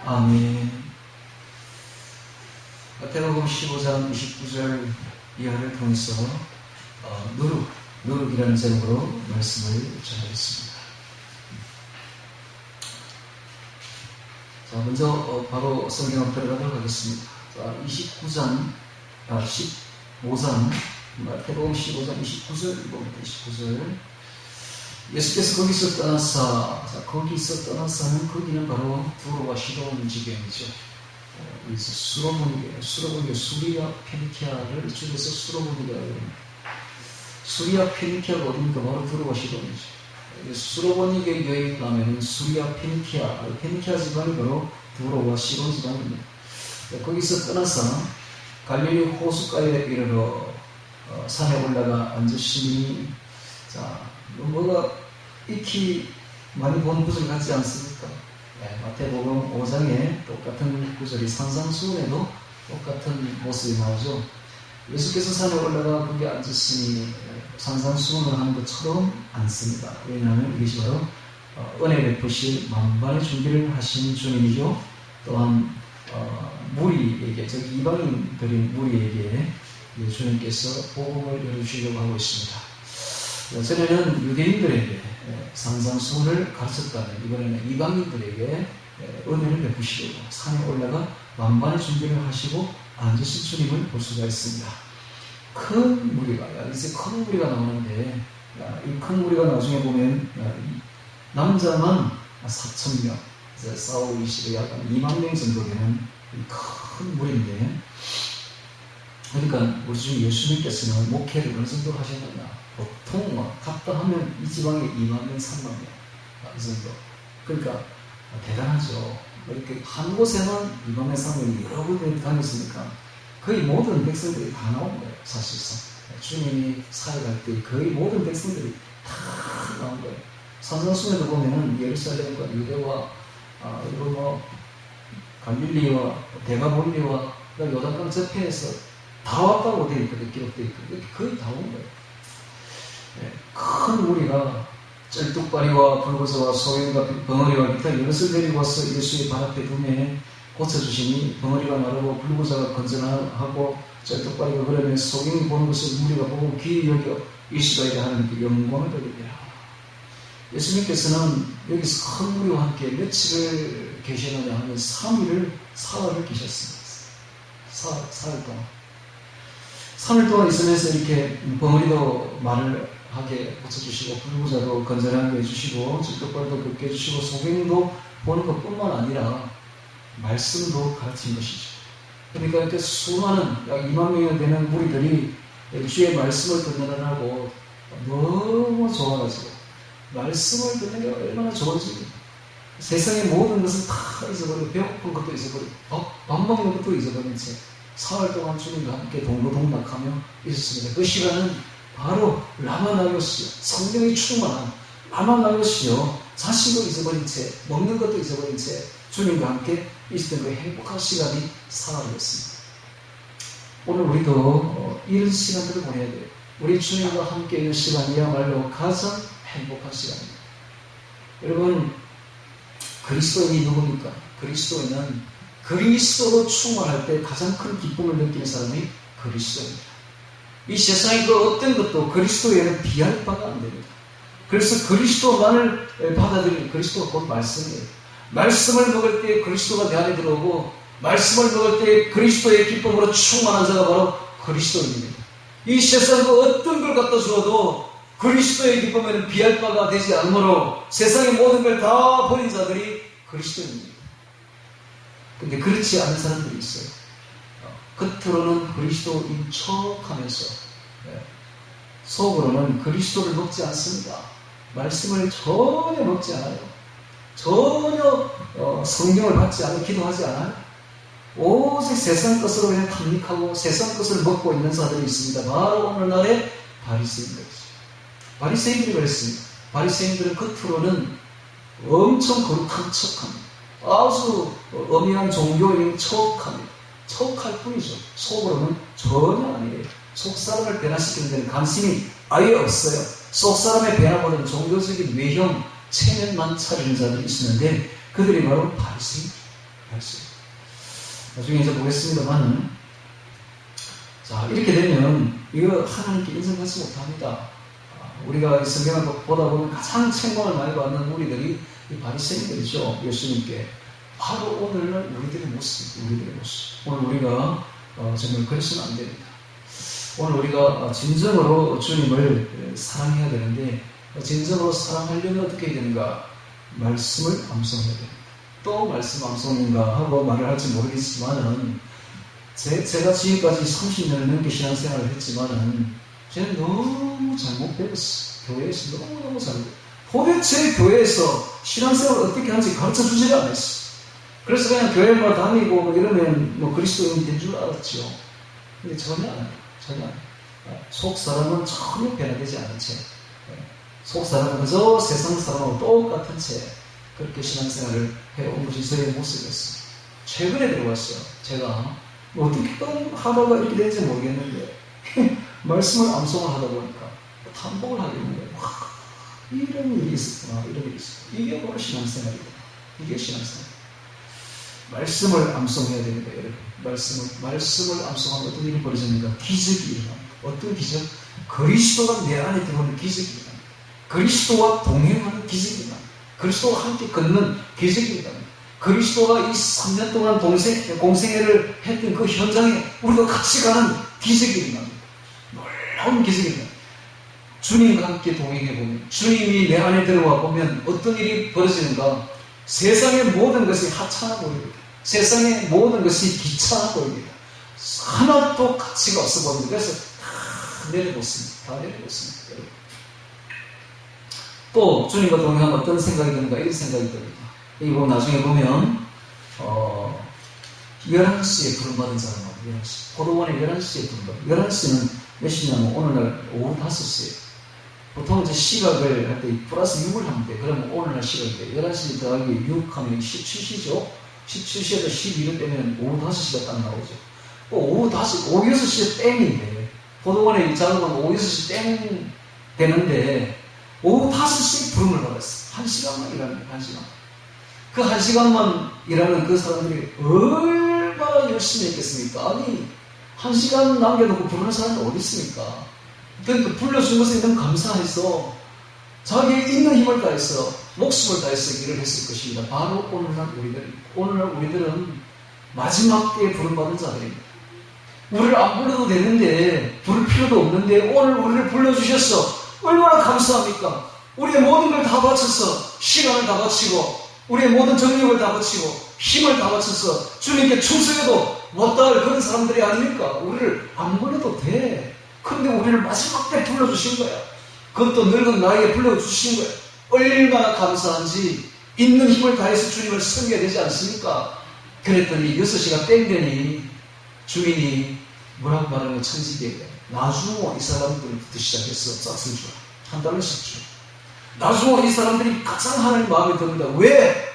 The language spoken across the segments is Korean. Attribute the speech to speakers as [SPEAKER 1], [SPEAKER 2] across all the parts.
[SPEAKER 1] 아멘. 마태복음 15장 29절 이하를 통해서 누룩이라는 제목으로 말씀을 전하겠습니다. 자, 먼저 바로 성경을 들어가도록 하겠습니다. 자, 15장 마태복음 15장 29절 읽어봅니다. 29절. 예수께서 거기서 떠나사는 거기는 바로 두로와 시돈 지경이죠. 여기서 수로보니게 수리아 페니키아를 줄여서 수로보니게라고 합니다. 수리아 페니키아가 어디입니까? 바로 두로와 시돈이죠. 수로보니게 교회에 가면 수리아 페니키아 지방이 바로 두로와 시돈 지방입니다. 거기서 떠나서 갈릴리 호숫가에 이르러 산에 올라가 앉으시니, 자, 뭐가 익히 많이 본 구절 같지 않습니까? 네, 마태복음 5장에 똑같은 구절이 산상수훈에도 똑같은 모습이 나오죠. 예수께서 산에 올라가 거기에 앉으시니 산상수훈을 하는 것처럼 앉습니다. 왜냐하면 이것이 바로 은혜 베푸실 만반의 준비를 하신 주님이죠. 또한 무리에게, 저기 이방인들인 무리에게 주님께서 복음을 열어주시려고 하고 있습니다. 전에는 유대인들에게 산상수훈을 가르쳤다면 이번에는 이방인들에게 은혜를 베푸시려고 산에 올라가 만반의 준비를 하시고 앉으신 주님을 볼 수가 있습니다. 큰 무리가 나오는데, 이 큰 무리가 나중에 보면 남자만 4,000명, 사울 시대 약간 2만 명 정도 되는 큰 무리인데, 그러니까 우리 주 예수님께서는 목회를 어느 정도 하셨느냐? 보통 갔다 하면 이 지방에 2만 명, 3만 명, 이 정도. 그러니까 대단하죠. 이렇게 한 곳에만 2만 명, 3만 명이 여러 군데 다녔으니까 거의 모든 백성들이 다 나온 거예요, 사실상. 주님이 사역할 때 거의 모든 백성들이 다 나온 거예요. 산상수훈에도 보면은 예루살렘과 유대와 그리고 갈릴리와 데가볼리와 요단강 저편에서 다 왔다고 되어 있거든요. 기록되어 있거든요. 거의 다 온 거예요. 큰 무리가 쩔뚝발이와 불구서와 소경과 벙어리와 기타 여럿을 데리고 와서 예수의 발 앞에 두매 고쳐주시니, 벙어리가 마르고 불구자가 건전하고 쩔뚝발이가 그러면 소경이 보는 것을 무리가 보고 귀히 여겨 이스라엘에 하나님께 영광을 돌리리라. 예수님께서는 여기서 큰 무리와 함께 며칠을 계시느냐 하면 3일을 사흘을 계셨습니다. 사흘 동안. 3일 동안 있으면서 이렇게 벙어리도 말을 하게 고쳐주시고, 불구자도 건전하게 해주시고, 쩔뚝발도 걷게 해주시고, 소경도 보는 것뿐만 아니라 말씀도 가르친 것이죠. 그러니까 이렇게 수많은 약 2만 명이 되는 무리들이 주의 말씀을 듣느라고 너무 좋아가지고, 말씀을 듣는 게 얼마나 좋은지, 세상의 모든 것을 다 잊어버리고, 배고픈 것도 잊어버리고, 밥 먹는 것도 잊어버린 채 사흘 동안 주님과 함께 동고동락하며 있었습니다. 그 시간은 바로 라마나요시요, 성령이 충만한 라마나요시요, 자식을 잊어버린 채, 먹는 것도 잊어버린 채 주님과 함께 있었던 그 행복한 시간이 사흘이었습니다. 오늘 우리도 이런 시간들을 보내야 돼요. 우리 주님과 함께 있는 시간이야말로 가장 행복한 시간입니다. 여러분, 그리스도인이 누굽니까? 그리스도인은 그리스도로 충만할 때 가장 큰 기쁨을 느끼는 사람이 그리스도입니다. 이 세상의 그 어떤 것도 그리스도에는 비할 바가 안 됩니다. 그래서 그리스도만을 받아들이는, 그리스도가 곧 말씀이에요. 말씀을 먹을 때 그리스도가 내 안에 들어오고, 말씀을 먹을 때 그리스도의 기쁨으로 충만한 자가 바로 그리스도입니다. 이 세상 그 어떤 걸 갖다 주어도 그리스도의 기쁨에는 비할 바가 되지 않으므로 세상의 모든 걸 다 버린 자들이 그리스도입니다. 근데 그렇지 않은 사람들이 있어요. 겉으로는 그리스도인 척하면서 속으로는 그리스도를 먹지 않습니다. 말씀을 전혀 먹지 않아요. 전혀 성경을 받지 않고 기도하지 않아요. 오직 세상 것으로 그냥 탐닉하고 세상 것을 먹고 있는 자들이 있습니다. 바로 오늘날의 바리새인들이죠. 바리새인들이 그랬습니다. 바리새인들은 겉으로는 엄청 거룩한 척합니다. 아주 엄연한 종교인 척합니다. 척할 뿐이죠. 속으로는 전혀 아니에요. 속사람을 변화시키는 데는 관심이 아예 없어요. 속사람의 변화보다는 종교적인 외형, 체면만 차리는 자들이 있었는데 그들이 바로 바리새인. 말씀. 나중에 이제 보겠습니다만, 자, 이렇게 되면 이거 하나님께 인정하지 못합니다. 우리가 이 성경을 보다 보면 가장 책망을 많이 받는 우리들이 이 바리새인들이죠. 예수님께. 바로 오늘날 우리들의 모습. 오늘 우리가 정말 그래서는 안 됩니다. 오늘 우리가 진정으로 주님을 사랑해야 되는데, 진정으로 사랑하려면 어떻게 해야 되는가? 말씀을 암송해야 됩니다. 또 말씀 암송인가 하고 말을 할지 모르겠지만은, 제가 지금까지 30년을 넘게 신앙생활을 했지만은, 저는 너무 잘못 배웠어요. 교회에서 너무너무 잘못. 도대체 교회에서 신앙생활을 어떻게 하는지 가르쳐 주지를 않았어요. 그래서 그냥 교회만 다니고 이러면 그리스도인이 된 줄 알았죠. 근데 전혀 아니에요. 속 사람은 전혀 변화되지 않은 채, 속 사람은 그저 세상 사람하고 똑같은 채 그렇게 신앙생활을 해온 것이 저의 모습이었어요. 최근에 들어왔어요. 제가 어떻게 하다가 이렇게 되는지 모르겠는데 말씀을 암송을 하다 보니까 탐복을 하게 되는 거예요. 와, 이런 일이 있었구나, 이런 일이 있었구나. 이게 바로 신앙생활이구나. 이게 신앙생활. 말씀을 암송해야 됩니다, 여러분. 말씀을 암송하면 어떤 일이 벌어집니까? 기적이 일어납니다. 어떤 기적? 그리스도가 내 안에 들어오는 기적이 일어납니다. 그리스도와 동행하는 기적이 일어납니다. 그리스도와 함께 걷는 기적이 일어납니다. 그리스도가 이 3년 동안 공생애를 했던 그 현장에 우리가 같이 가는 기적이 일어납니다. 놀라운 기적이 일어납니다. 주님과 함께 동행해보면, 주님이 내 안에 들어와 보면 어떤 일이 벌어지는가? 세상의 모든 것이 하찮아 보입니다. 세상의 모든 것이 귀찮아 보입니다. 하나도 가치가 없어 보입니다. 그래서 다 내려놓습니다. 여러분. 또 주님과 동행하면 어떤 생각이 드는가? 이런 생각이 듭니다. 이거 나중에 보면 11시에 부름받은 사람하고 11시. 포도원에 11시에 부름받은. 11시는 몇 시냐면 오늘날 오후 5시에. 보통 이제 시각을 할 때 플러스 6을 하면 돼. 그러면 오늘날 시각이 돼. 11시 더하기 6 하면 17시죠. 17시에서 12를 빼면 오후 5시가 딱 나오죠. 오후 6시에 땡인데, 포도원에 작업하면 오후 6시 땡 되는데, 오후 5시에 부름을 받았어. 1시간만 일하는, 1시간. 그 1시간만 일하는 그 사람들이 얼마나 열심히 했겠습니까? 아니, 1시간 남겨놓고 부르는 사람이 어디 있습니까? 그러니까 불러준 것에 너무 감사해서 자기의 있는 힘을 다해서 목숨을 다해서 일을 했을 것입니다. 바로 오늘날 우리들은 마지막 때에 부름받은 자들입니다. 우리를 안 불러도 되는데, 부를 필요도 없는데 오늘 우리를 불러주셨어. 얼마나 감사합니까? 우리의 모든 걸 다 바쳐서, 시간을 다 바치고, 우리의 모든 정력을 다 바치고, 힘을 다 바쳐서 주님께 충성해도 못다할 그런 사람들이 아닙니까? 우리를 안 불러도 돼. 근데 우리를 마지막 때 불러주신 거야. 그것도 늙은 나이에 불러주신 거야. 얼마나 감사한지 있는 힘을 다해서 주님을 섬겨야 되지 않습니까? 그랬더니 6시가 땡되니 주인이 뭐라고 말하는 거 천지개에 나중에 이 사람들부터 시작해서 싹쓸 줄 한 달러씩 줘. 나중에 이 사람들이 가장 하나님 마음에 듭니다. 왜?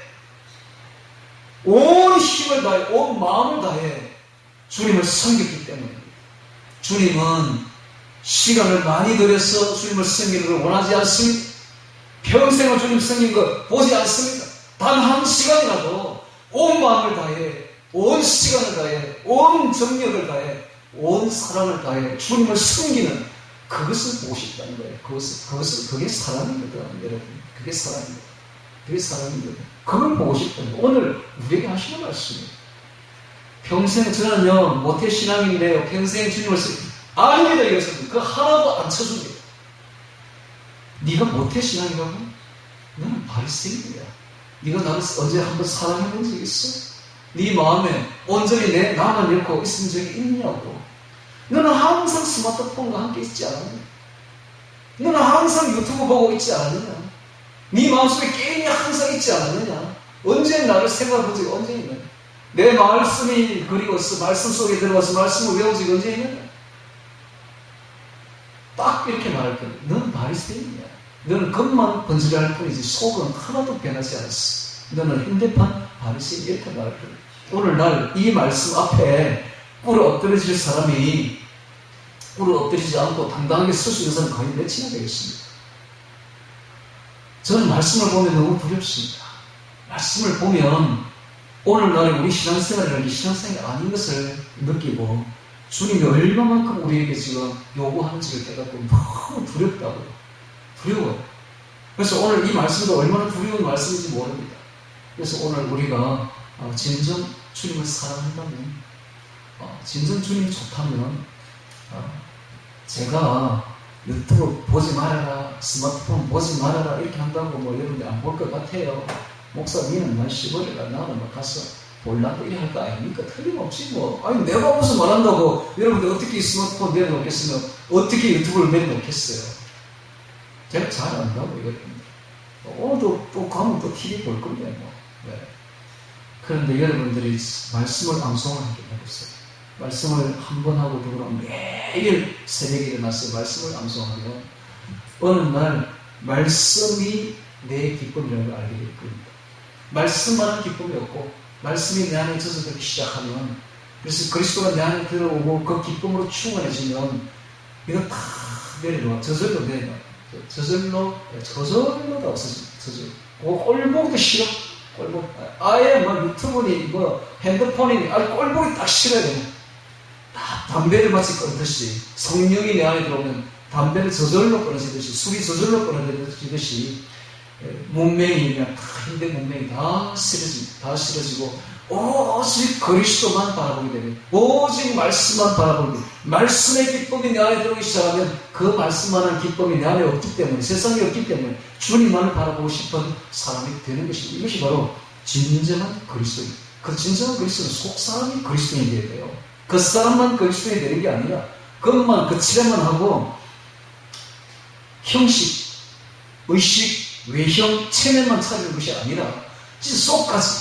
[SPEAKER 1] 온 힘을 다해, 온 마음을 다해 주님을 섬겼기 때문에. 주님은 시간을 많이 들여서 주님을 섬기는 걸 원하지 않습니다. 평생을 주님 섬긴 거 보지 않습니다. 단 한 시간이라도 온 마음을 다해, 온 시간을 다해, 온 정력을 다해, 온 사랑을 다해 주님을 섬기는 그것을 보고 싶다는 거예요. 그게 사랑입니다, 여러분. 그게 사랑입니다. 그걸 보고 싶다는 거예요. 오늘 우리에게 하시는 말씀이에요. 평생 저는요 모태신앙인데요 평생 주님을 아닙니다. 이것은 그 하나도 안 쳐줍니다. 네가 모태신앙이라고? 너는 바리새인이야. 네가 나를 언제 한번 사랑해본 적 있어? 네 마음에 온전히 나만 잃고 있은 적이 있냐고. 너는 항상 스마트폰과 함께 있지 않았냐? 너는 항상 유튜브 보고 있지 않았느냐? 네 마음속에 게임이 항상 있지 않았느냐? 언제 나를 생각해본 적이 언제 있느냐? 내 말씀이 그리워서 말씀 속에 들어가서 말씀을 외운 적이 언제 있느냐? 딱 이렇게 말할 때 너는 바리새인이야. 너는 겉만 번지르할 뿐이지 속은 하나도 변하지 않았어. 너는 핸드폰 바리새인 이렇게 말할 거예요. 오늘날 이 말씀 앞에 꿇어 엎드려질 사람이 꿇어 엎드리지 않고 당당하게 설 수 있는 사람은 거의 몇이나 되겠습니까? 저는 말씀을 보면 너무 두렵습니다. 말씀을 보면 오늘날에 우리 신앙생활이라는 게 신앙생활이 아닌 것을 느끼고 주님이 얼마만큼 우리에게 지금 요구하는지를 깨닫고 너무 두렵다고요. 두려워요. 그래서 오늘 이 말씀도 얼마나 두려운 말씀인지 모릅니다. 그래서 오늘 우리가 진정 주님을 사랑한다면, 진정 주님이 좋다면, 제가 유튜브 보지 말아라, 스마트폰 보지 말아라 이렇게 한다고 뭐 여러분들 안 볼 것 같아요. 목사님은 날 씹어리라, 나는 막 가서 볼라고 이래 할 거 아닙니까? 틀림없이 뭐. 아니 내가 무슨 말한다고 여러분들 어떻게 스마트폰 내려놓겠으면 어떻게 유튜브를 내려놓겠어요? 제가 잘 안다고 여러분들. 오늘도 또 가면 또 TV 볼 건데 뭐. 네. 그런데 여러분들이 말씀을 암송을 함께 해보세요. 말씀을 한 번 하고 두 번 매일 새벽에 일어나서 말씀을 암송하면 어느 날 말씀이 내 기쁨이라는 걸 알게 될 겁니다. 말씀만은 기쁨이 없고 말씀이 내 안에 젖어들기 시작하면, 그래서 그리스도가 내 안에 들어오고 그 기쁨으로 충만해지면 이거 다 내려놔. 저절로 내려놔. 저절로 다 없어져. 저절로. 꼴보기도 싫어. 꼴보기. 아예 뭐 유튜브니 뭐 핸드폰이니 꼴보기 딱 싫어야 돼. 다 담배를 마치 끊듯이 성령이 내 안에 들어오면 담배를 저절로 끊어지듯이, 술이 저절로 끊어지듯이 문맹이면 다 힘든 문맹이 다 싫어지고 오직 그리스도만 바라보게 되면, 오직 말씀만 바라보게 되면, 말씀의 기쁨이 내 안에 들어오기 시작하면 그 말씀만한 기쁨이 내 안에 없기 때문에, 세상에 없기 때문에 주님만을 바라보고 싶은 사람이 되는 것입니다. 이것이 바로 진정한 그리스도입니다. 그 진정한 그리스도는 속사람이 그리스도인이 되어야 돼요. 그 사람만 그리스도인이 되는 게 아니라 그것만 칠해만 하고 형식, 의식, 외형, 체면만 차리는 것이 아니라 진짜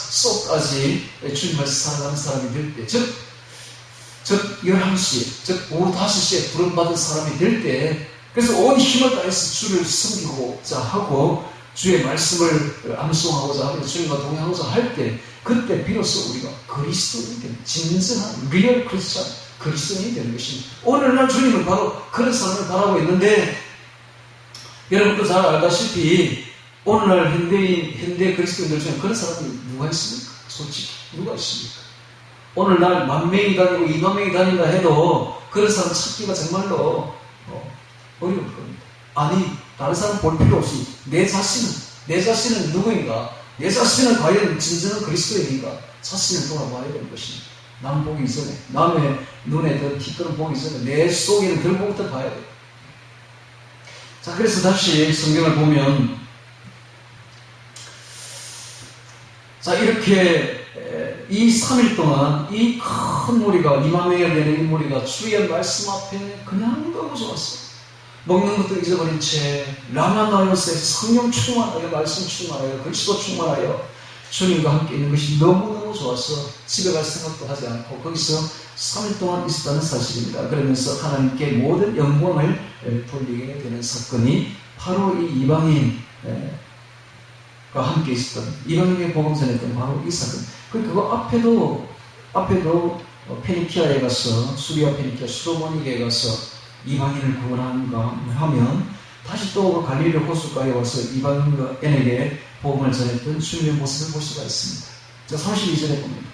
[SPEAKER 1] 속까지 주님을 사랑하는 사람이 될 때, 즉 11시에, 즉 오후 5시에 부름받은 사람이 될 때, 그래서 온 힘을 다해서 주를 섬기고자 하고 주의 말씀을 암송하고자 하고 주님과 동행하고자 할 때, 그때 비로소 우리가 그리스도인이 되는, 진정한 리얼 크리스찬 그리스도인이 되는 것입니다. 오늘날 주님은 바로 그런 사람을 바라고 있는데, 여러분도 잘 알다시피 오늘날 현대 그리스도인들 중에 그런 사람이 누가 있습니까? 솔직히 누가 있습니까? 오늘날 10,000명이 다니고 20,000명이 다닌다 해도 그런 사람 찾기가 정말로 어려울 겁니다. 아니, 다른 사람 볼 필요 없이 내 자신은 누구인가? 내 자신은 과연 진정한 그리스도인인가? 자신을 돌아봐야 되는 것입니다. 남 보기 전에, 남의 눈에 든 티끌을 보기 전에 내 속에는 들보부터 봐야 돼요. 자, 그래서 다시 성경을 보면, 자, 이렇게 이 3일 동안 이 큰 무리가, 20,000명이 되는 이 무리가 주의 말씀 앞에 그냥 너무 좋았어요. 먹는 것도 잊어버린 채 라마나요스에 성령 충만하여, 말씀 충만하여, 그리스도 충만하여 주님과 함께 있는 것이 너무너무 좋아서 집에 갈 생각도 하지 않고 거기서 3일 동안 있었다는 사실입니다. 그러면서 하나님께 모든 영광을 돌리게 되는 사건이 바로 이 이방인과 함께 있었던, 이방인의 복음 전했던 바로 이 사건. 그거 앞에도 페니키아에 가서, 수리아 페니키아 수로모니게에 가서 이방인을 구원한가 하면 다시 또 갈릴리 호수가에 와서 이방인에게 복음을 전했던 주님의 모습을 볼 수가 있습니다. 자, 32절에 봅니다.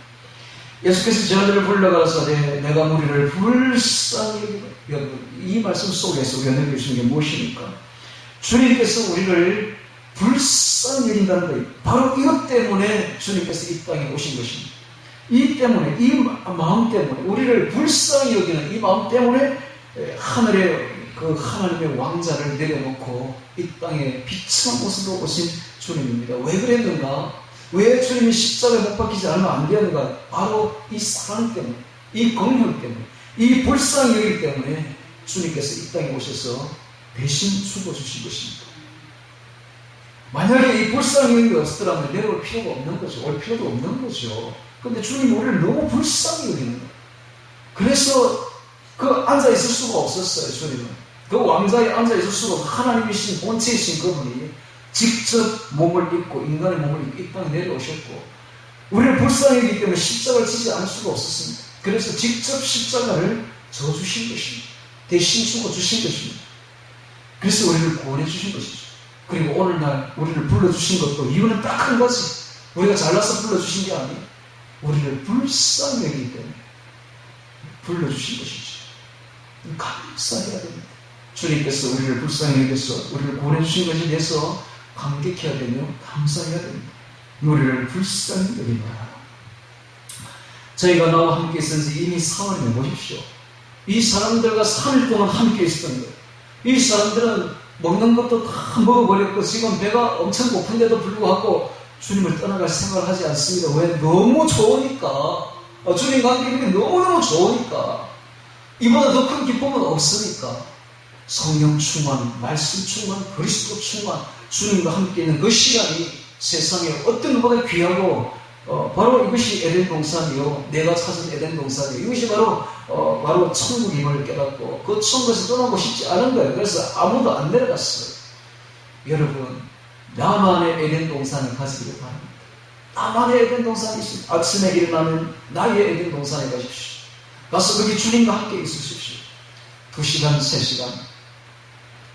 [SPEAKER 1] 예수께서 저들을 불러가서 내가 무리를 불쌍히 여기고, 이 말씀 속에서 우리가 느껴주시는 게 무엇입니까? 주님께서 우리를 불쌍히 여긴다는 거예요. 바로 이것 때문에 주님께서 이 땅에 오신 것입니다. 이 때문에, 이 마음 때문에, 우리를 불쌍히 여기는 이 마음 때문에 하늘에 그 하나님의 왕자를 내려놓고 이 땅에 비참한 모습으로 오신 주님입니다. 왜 그랬는가? 왜 주님이 십자가에 못 박히지 않으면 안 되는가? 바로 이 사랑 때문에, 이 긍휼 때문에, 이 불쌍히 여기기 때문에 주님께서 이 땅에 오셔서 대신 죽어주신 것입니다. 만약에 이 불쌍히 여기는 게 없었더라면 내려올 필요가 없는 거죠. 올 필요도 없는 거죠. 그런데 주님이 우리를 너무 불쌍히 여기는 거예요. 그래서 앉아있을 수가 없었어요, 주님은. 그 왕자에 앉아있을 수가 없어요. 하나님이신 본체이신 그분이 직접 몸을 입고, 인간의 몸을 입고 이 땅에 내려오셨고, 우리를 불쌍히 여기기 때문에 십자가를 지지 않을 수가 없었습니다. 그래서 직접 십자가를 져주신 것입니다. 대신 죽어주신 것입니다. 그래서 우리를 구원해주신 것이죠. 그리고 오늘날 우리를 불러주신 것도 이유는 딱 한 가지. 우리가 잘나서 불러주신 게 아니에요. 우리를 불쌍히 여기기 때문에 불러주신 것이죠. 감사해야 됩니다. 주님께서 우리를 불쌍히 여겨서 우리를 구원해주신 것에 대해서 감격해야 되며 감사해야 됩니다. 우리를 불쌍히 여기라. 저희가 나와 함께 있은 지 이미 4월이면 보십시오. 이 사람들과 3일 동안 함께 있었던 거예요. 이 사람들은 먹는 것도 다 먹어버렸고 지금 배가 엄청 고픈데도 불구하고 주님을 떠나갈 생각을 하지 않습니다. 왜? 너무 좋으니까. 주님과 함께 있는 게 너무너무 좋으니까. 이보다 더 큰 기쁨은 없으니까. 성령 충만, 말씀 충만, 그리스도 충만, 주님과 함께 있는 그 시간이 세상에 어떤 것보다 귀하고 바로 이것이 에덴 동산이요. 내가 찾은 에덴 동산이요. 이것이 바로 천국임을 깨닫고 그 천국에서 떠나고 싶지 않은 거예요. 그래서 아무도 안 내려갔어요. 여러분, 나만의 에덴 동산을 가지기를 바랍니다. 나만의 에덴 동산이 있습니다. 아침에 일어나면 나의 에덴 동산에 가십시오. 가서 거기 주님과 함께 있으십시오. 2시간, 3시간.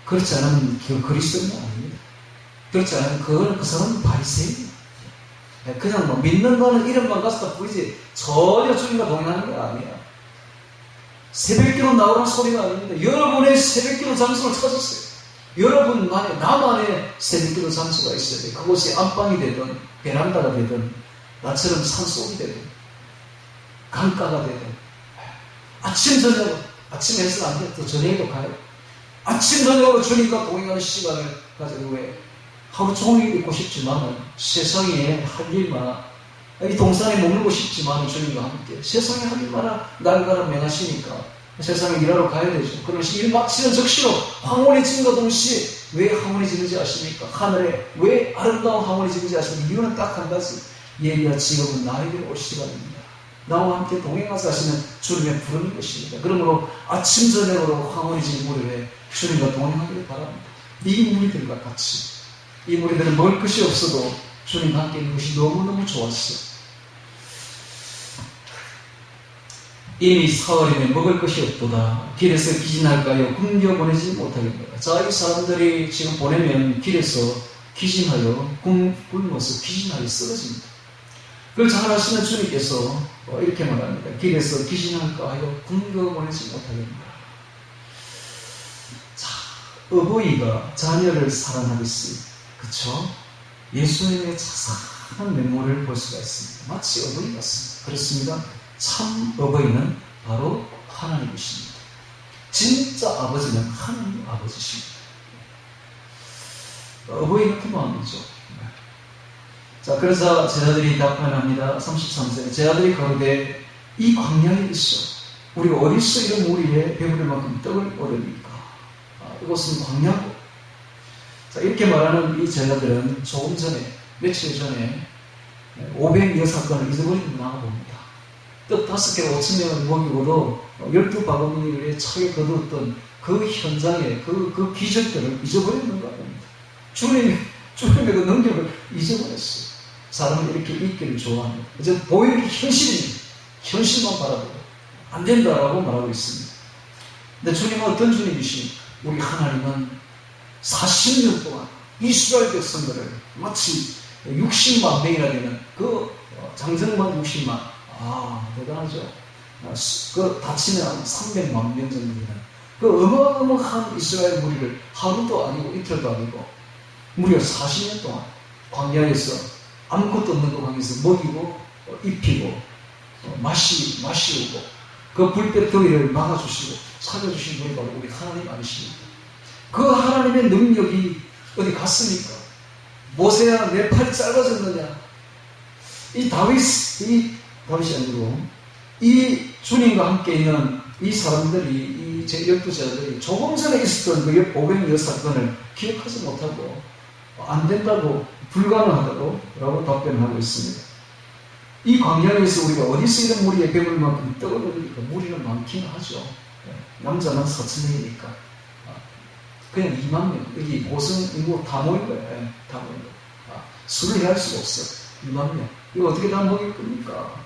[SPEAKER 1] 그렇지 않으면 그 그리스도인은 아닙니다. 그렇지 않으면 그 사람은 바리새인입니다. 그냥 뭐 믿는 거는 이름만 가서 보이지 전혀 주님과 동행하는 게 아니야. 새벽기도 나오라는 소리가 아닙니다. 여러분의 새벽기도 장소를 찾았어요. 여러분만의 나만의 새벽기도 장소가 있어야 돼요. 그곳이 안방이 되든 베란다가 되든 나처럼 산속이 되든 강가가 되든 아침 저녁 아침에 해서 안 돼. 또 저녁에도 가요. 아침 저녁으로 주님과 동행하는 시간을 가지고 왜 하루 종일 있고 싶지만은 세상에 할 일만 이 동산에 머물고 싶지만은 주님과 함께 세상에 할 일만 날가라 명하시니까 세상에 일하러 가야 되죠. 그러면서 일 마치는 즉시로 황홀해진과 동시에 왜 황홀해지는지 아십니까? 하늘에 왜 아름다운 황홀해지는지 아십니까? 이유는 딱 한 가지. 예비야 지금은 나에게 올 시간입니다. 나와 함께 동행하자 하시는 주님의 부르는 것입니다. 그러므로 아침 저녁으로 황홀해진 무렵에 주님과 동행하기를 바랍니다. 이 무리들과 같이 이 무리들은 먹을 것이 없어도 주님과 함께 있는 것이 너무너무 좋았어요. 이미 사흘이면 먹을 것이 없도다. 길에서 기진할까요? 굶겨보내지 못하겠노라. 자, 이 사람들이 지금 보내면 길에서 기진하여 굶어서 기진하여 쓰러집니다. 그걸 잘 아시는 주님께서 이렇게 말합니다. 길에서 기진할까 하여 굶겨보내지 못하겠노라. 자, 어버이가 자녀를 사랑하듯이 그쵸? 예수님의 자상한 면모를 볼 수가 있습니다. 마치 어버이 같습니다. 그렇습니다. 참 어버이는 바로 하나님이십니다. 진짜 아버지는 하나님 아버지십니다. 어버이는 그 마음이죠. 자, 그래서 제자들이 답변합니다. 33절. 제자들이 가로되 이 광야에 있어 우리가 어디서 이런 무리에 배부를 만큼 떡을 얻으니까? 이곳은 광야고. 자, 이렇게 말하는 이 제자들은 조금 전에, 며칠 전에 500여 사건을 잊어버리고 나가봅니다. 떡 5개 5,000명을 먹이고도 12바구니를 차게 거두었던 그 현장의 그 기적들을 잊어버렸는가 봅니다. 주님의 그 능력을 잊어버렸어요. 사람은 이렇게 있기를 좋아합니다. 이제 보이는 게 현실만 바라보고 안 된다라고 말하고 있습니다. 근데 주님은 어떤 주님이십니까? 우리 하나님은 40년 동안 이스라엘 백성들을 마치 60만 명이나 되는 그 장정만 60만 대단하죠. 그 다치면 300만 명 정도 되는 그 어마어마한 이스라엘 무리를 하루도 아니고 이틀도 아니고 무려 40년 동안 광야에서 아무것도 없는 그 광야에서 먹이고 입히고 마시우고 그 불볕 더위를 막아주시고 살려주신 분이 바로 우리 하나님 아니십니까? 그 하나님의 능력이 어디 갔습니까? 모세야 내 팔이 짧아졌느냐? 이 다윗이 아니고 이 주님과 함께 있는 이 사람들이 이 제12제자들이 조금 전에 있었던 그 500여 사건을 기억하지 못하고 안 된다고 불가능하다고 라고 답변하고 있습니다. 이 광야에서 우리가 어디서 이런 무리에 배울 만큼 떡을 얻으니까 무리는 많기는 하죠. 남자는 4,000명이니까 그냥 2만 명, 여기 고성 인구 다 모인 거예요. 다 모인 거예요. 술을 할 수가 없어요. 2만 명. 이거 어떻게 다 먹일 겁니까?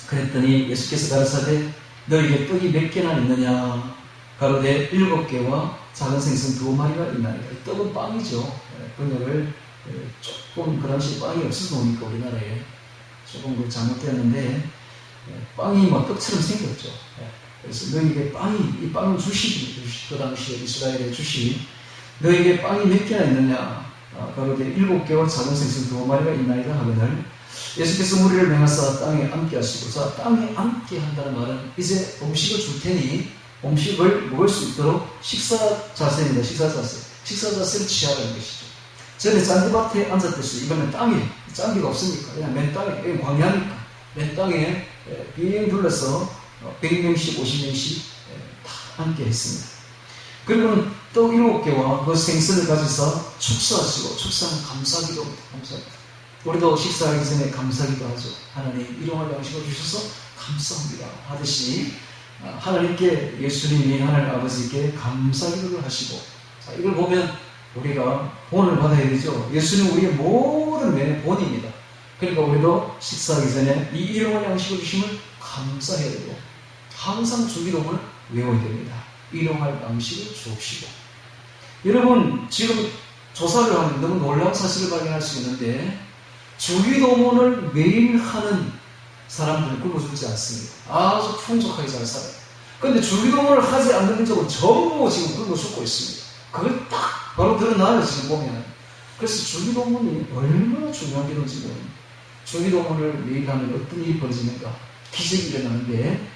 [SPEAKER 1] 그랬더니 예수께서 가라사대 너에게 떡이 몇 개나 있느냐? 가로되 7개와 작은 생선 2마리가 있나이다. 떡은 빵이죠. 번역을 조금 그 당시 빵이 없어서 오니까 우리나라에 조금 그 잘못되었는데 빵이 뭐 떡처럼 생겼죠. 그래서 너희에게 이 빵을 주시기 그 당시에 이스라엘에 주시 너희에게 빵이 몇 개나 있느냐 가로되 7개와 작은 생선 2마리가 있나이다 하거늘 예수께서 무리를 명하사 땅에 앉게 하시고 자 땅에 앉게 한다는 말은 이제 음식을 줄 테니 음식을 먹을 수 있도록 식사 자세입니다. 식사 자세를 취하라는 것이죠. 전에 잔디밭에 앉았듯이 이번엔 땅에 잔디가 없으니까 그냥 맨 땅에 여기 광야니까 맨 땅에 빙 둘러서 100명씩 50명씩 다 앉게 했습니다. 그리고는 떡 7개와 그 생선을 가져서 축사하시고 축사는 감사기도입니다. 감사합니다. 우리도 식사하기 전에 감사기도 하죠. 하나님 일용할 양식을 주셔서 감사합니다 하듯이 하나님께 예수님이 하나님 아버지께 감사기도를 하시고 자, 이걸 보면 우리가 본을 받아야 되죠. 예수는 우리의 모든 면의 본입니다. 그러니까 우리도 식사하기 전에 이 일용할 양식을 주심을 감사해야 되고 항상 주기도문을 외워야 됩니다. 일용할 양식을 주옵시고 여러분 지금 조사를 하면 너무 놀라운 사실을 발견할 수 있는데 주기도문을 매일 하는 사람들은 굶어 죽지 않습니다. 아주 풍족하게 잘 살아요. 그런데 주기도문을 하지 않는 민족은 전부 지금 굶어 죽고 있습니다. 그걸 딱 바로 드러나요 지금 보면. 그래서 주기도문이 얼마나 중요한 기도인지 모릅니다. 주기도문을 매일 하면 어떤 일이 벌어지는가 기적이 일어나는데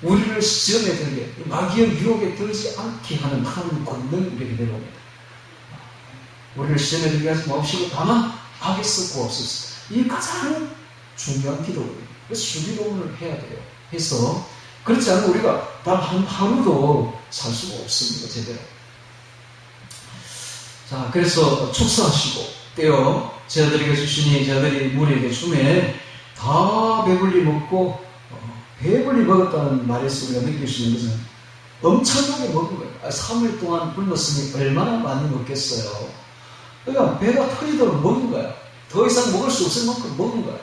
[SPEAKER 1] 우리를 시험에 들게 마귀의 유혹에 들지 않게 하는 한 권능이 우리에게 내려옵니다. 우리를 시험에 들게 하지 마옵시고 다만 악에서 구하옵소서. 이게 가장 중요한 기도예요. 그래서 주기도문을 해야 돼요. 해서 그렇지 않으면 우리가 단 한 하루도 살 수가 없습니다. 제대로. 자, 그래서 축사하시고 떼어 제자들에게 주시니 제자들이 무리에게 주매 다 배불리 먹고 배불리 먹었다는 말에서 우리가 느낄 수 있는 것은 엄청나게 먹은 거예요. 3일 동안 굶었으니 얼마나 많이 먹겠어요. 그러니까 배가 터지도록 먹은 거야. 더 이상 먹을 수 없을 만큼 먹은 거야.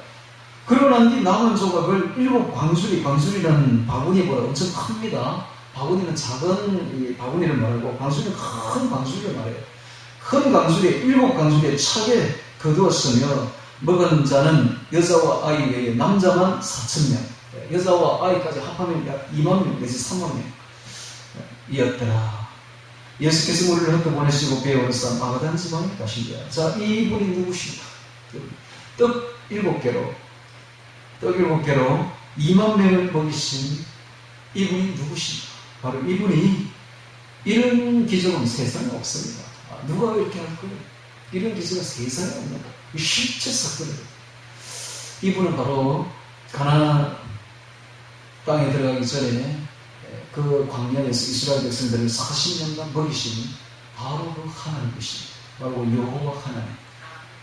[SPEAKER 1] 그러고 난 뒤 남은 조각을 7광주리라는 바구니보다 엄청 큽니다. 바구니는 작은 바구니를 말하고 광주리는 큰 광주리를 말해요. 큰 광주리에 7광주리에 차게 거두었으며 먹은 자는 여자와 아이 외에 남자만 4,000명 여자와 아이까지 합하면 약 2만 명 내지 3만 명 이었더라. 예수께서 우리를 흩어보내시고 배우로서 마가단 지방에 가신 거야. 자, 이분이 누구십니까? 떡 7개로 2만 명을 먹이신 이분이 누구십니까? 바로 이분이 이런 기적은 세상에 없습니다. 누가 이렇게 할 거예요? 이런 기적은 세상에 없는 거예요. 실제 사건이에요. 이분은 바로 가나안 땅에 들어가기 전에 그 광야에서 이스라엘 백성들을 40년간 먹이신 바로 그 하나님이십니다. 바로 여호와 하나님.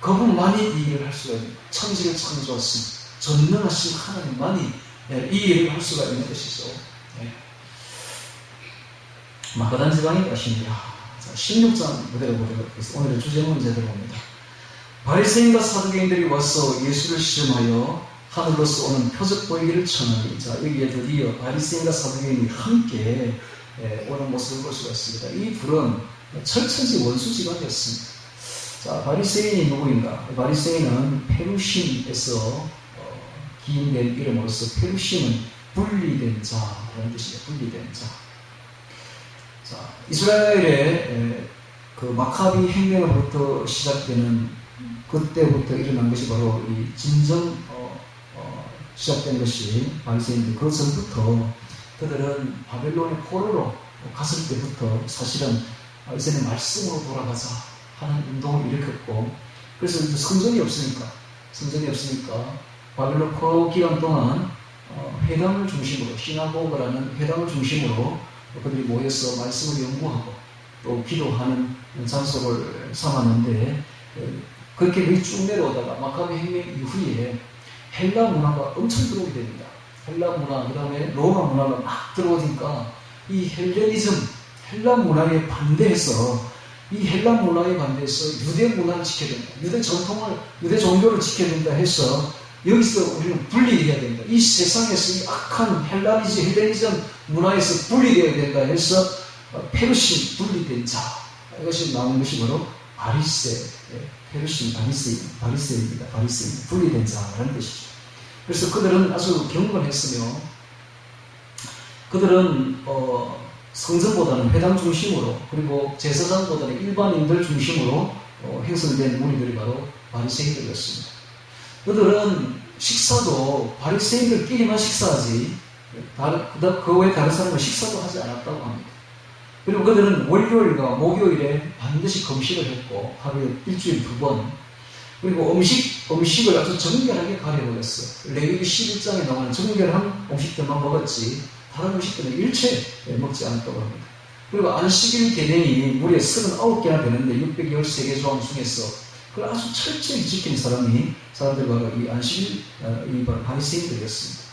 [SPEAKER 1] 그분만이 이 일을 할 수가 있는 천지를 창조하신 전능하신 하나님만이 이 일을 할 수가 있는 것이죠. 마가단 지방에 가십니다. 16장 그대로 보도록 하겠습니다. 오늘의 주제 문제 들어옵니다. 바리새인과 사두개인들이 와서 예수를 시험하여 하늘로서 오는 표적 보이기를 청하니 자 여기에 드디어 바리새인과 사두개인이 함께 오는 모습을 볼 수가 있습니다. 이 둘은 철천지 원수지간이었습니다. 자 바리새인이 누구인가? 바리새인은 페루심에서 기인된 이름으로서 페루심은 분리된 자라는 뜻이에요. 분리된 자. 자 이스라엘의 그 마카비 혁명으로부터 시작되는 그때부터 일어난 것이 바로 이 진정 시작된 것이 바리새인들 그 전부터 그들은 바벨론의 포로로 갔을 때부터 사실은 이제는 말씀으로 돌아가자 하는 운동을 일으켰고 그래서 성전이 없으니까 바벨론 포로 기간 동안 회당을 중심으로 시나고그라는 회당을 중심으로 그들이 모여서 말씀을 연구하고 또 기도하는 장소를 삼았는데 그렇게 거의 쭉 내려오다가 마카비 혁명 이후에 헬라 문화가 엄청 들어오게 됩니다. 헬라 문화, 그 다음에 로마 문화가 막 들어오니까 이 헬라 문화에 반대해서 유대 문화를 지켜야 된다. 유대 종교를 지켜야 된다 해서 여기서 우리는 분리해야 된다. 이 세상에서 이 악한 헬레니즘 문화에서 분리되어야 된다 해서 페르신 분리된 자. 이것이 나오는 것이 바로 바리새. 페르신 바리새입니다. 바리새인 분리된 자라는 것이죠. 그래서 그들은 아주 경건했으며 그들은 성전보다는 회당 중심으로 그리고 제사장보다는 일반인들 중심으로 형성된 무리들이 바로 바리새인들이었습니다. 그들은 식사도 바리새인들끼리만 식사하지 그 외에 다른 사람은 식사도 하지 않았다고 합니다. 그리고 그들은 월요일과 목요일에 반드시 금식을 했고 하루에 일주일 2번 그리고 음식을 아주 정결하게 가려버렸어요. 레위기 11장에 나오는 정결한 음식들만 먹었지 다른 음식들은 일체 먹지 않았다고 합니다. 그리고 안식일 계명이 무려 39개나 되는데 613개 조항 중에서 그걸 아주 철저히 지키는 사람들이 바로 이 안식일, 이 바로 바리새인들이었습니다.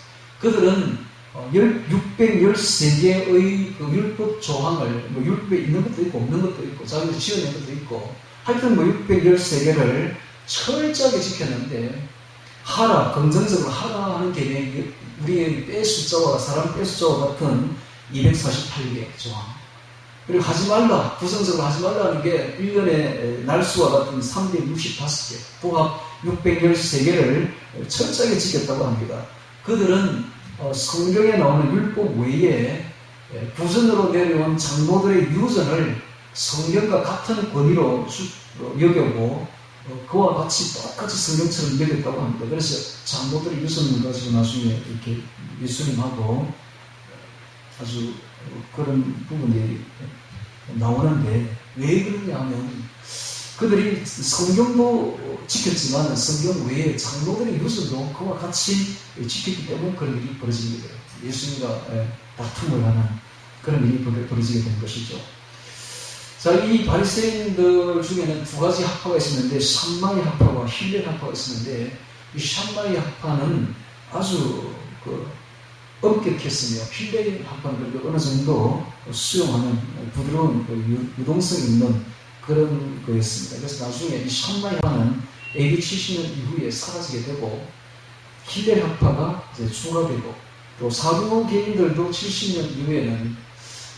[SPEAKER 1] 그들은 613개의 그 율법 조항을 율법에 있는 것도 있고 없는 것도 있고 자기들 지어낸 것도 있고 하여튼 613개를 철저하게 지켰는데 하라, 긍정적으로 하라 하는 개념이 우리의 때 숫자와 사람 때 숫자와 같은 248개 조항. 그리고 하지 말라, 부정적으로 하지 말라는 게 1년의 날수와 같은 365개, 도합 613개를 철저하게 지켰다고 합니다. 그들은 성경에 나오는 율법 외에 구전으로 내려온 장로들의 유전을 성경과 같은 권위로 여겨고 그와 같이 똑같이 성경처럼 여겼다고 합니다. 그래서 장로들의 유전을 가지고 나중에 이렇게 예수님하고 아주 그런 부분이 나오는데 왜 그러냐 하면 그들이 성경도 지켰지만 성경 외에 장로들의 유전도 그와 같이 지켰기 때문에 그런 일이 벌어지게 돼요. 예수님과 다툼을 하는 그런 일이 벌어지게 된 것이죠. 자, 이 바리새인들 중에는 두 가지 학파가 있었는데 샴마이 학파와 힐렐 학파가 있었는데 이 샴마이 학파는 아주 엄격했으며 힐렐 학파는 그래도 어느 정도 수용하는 부드러운 유동성 있는 그런 거였습니다. 그래서 나중에 이 샴마이 학파는 AD 70년 이후에 사라지게 되고 힐렐 학파가 이제 추가되고 또 사두개인들도 70년 이후에는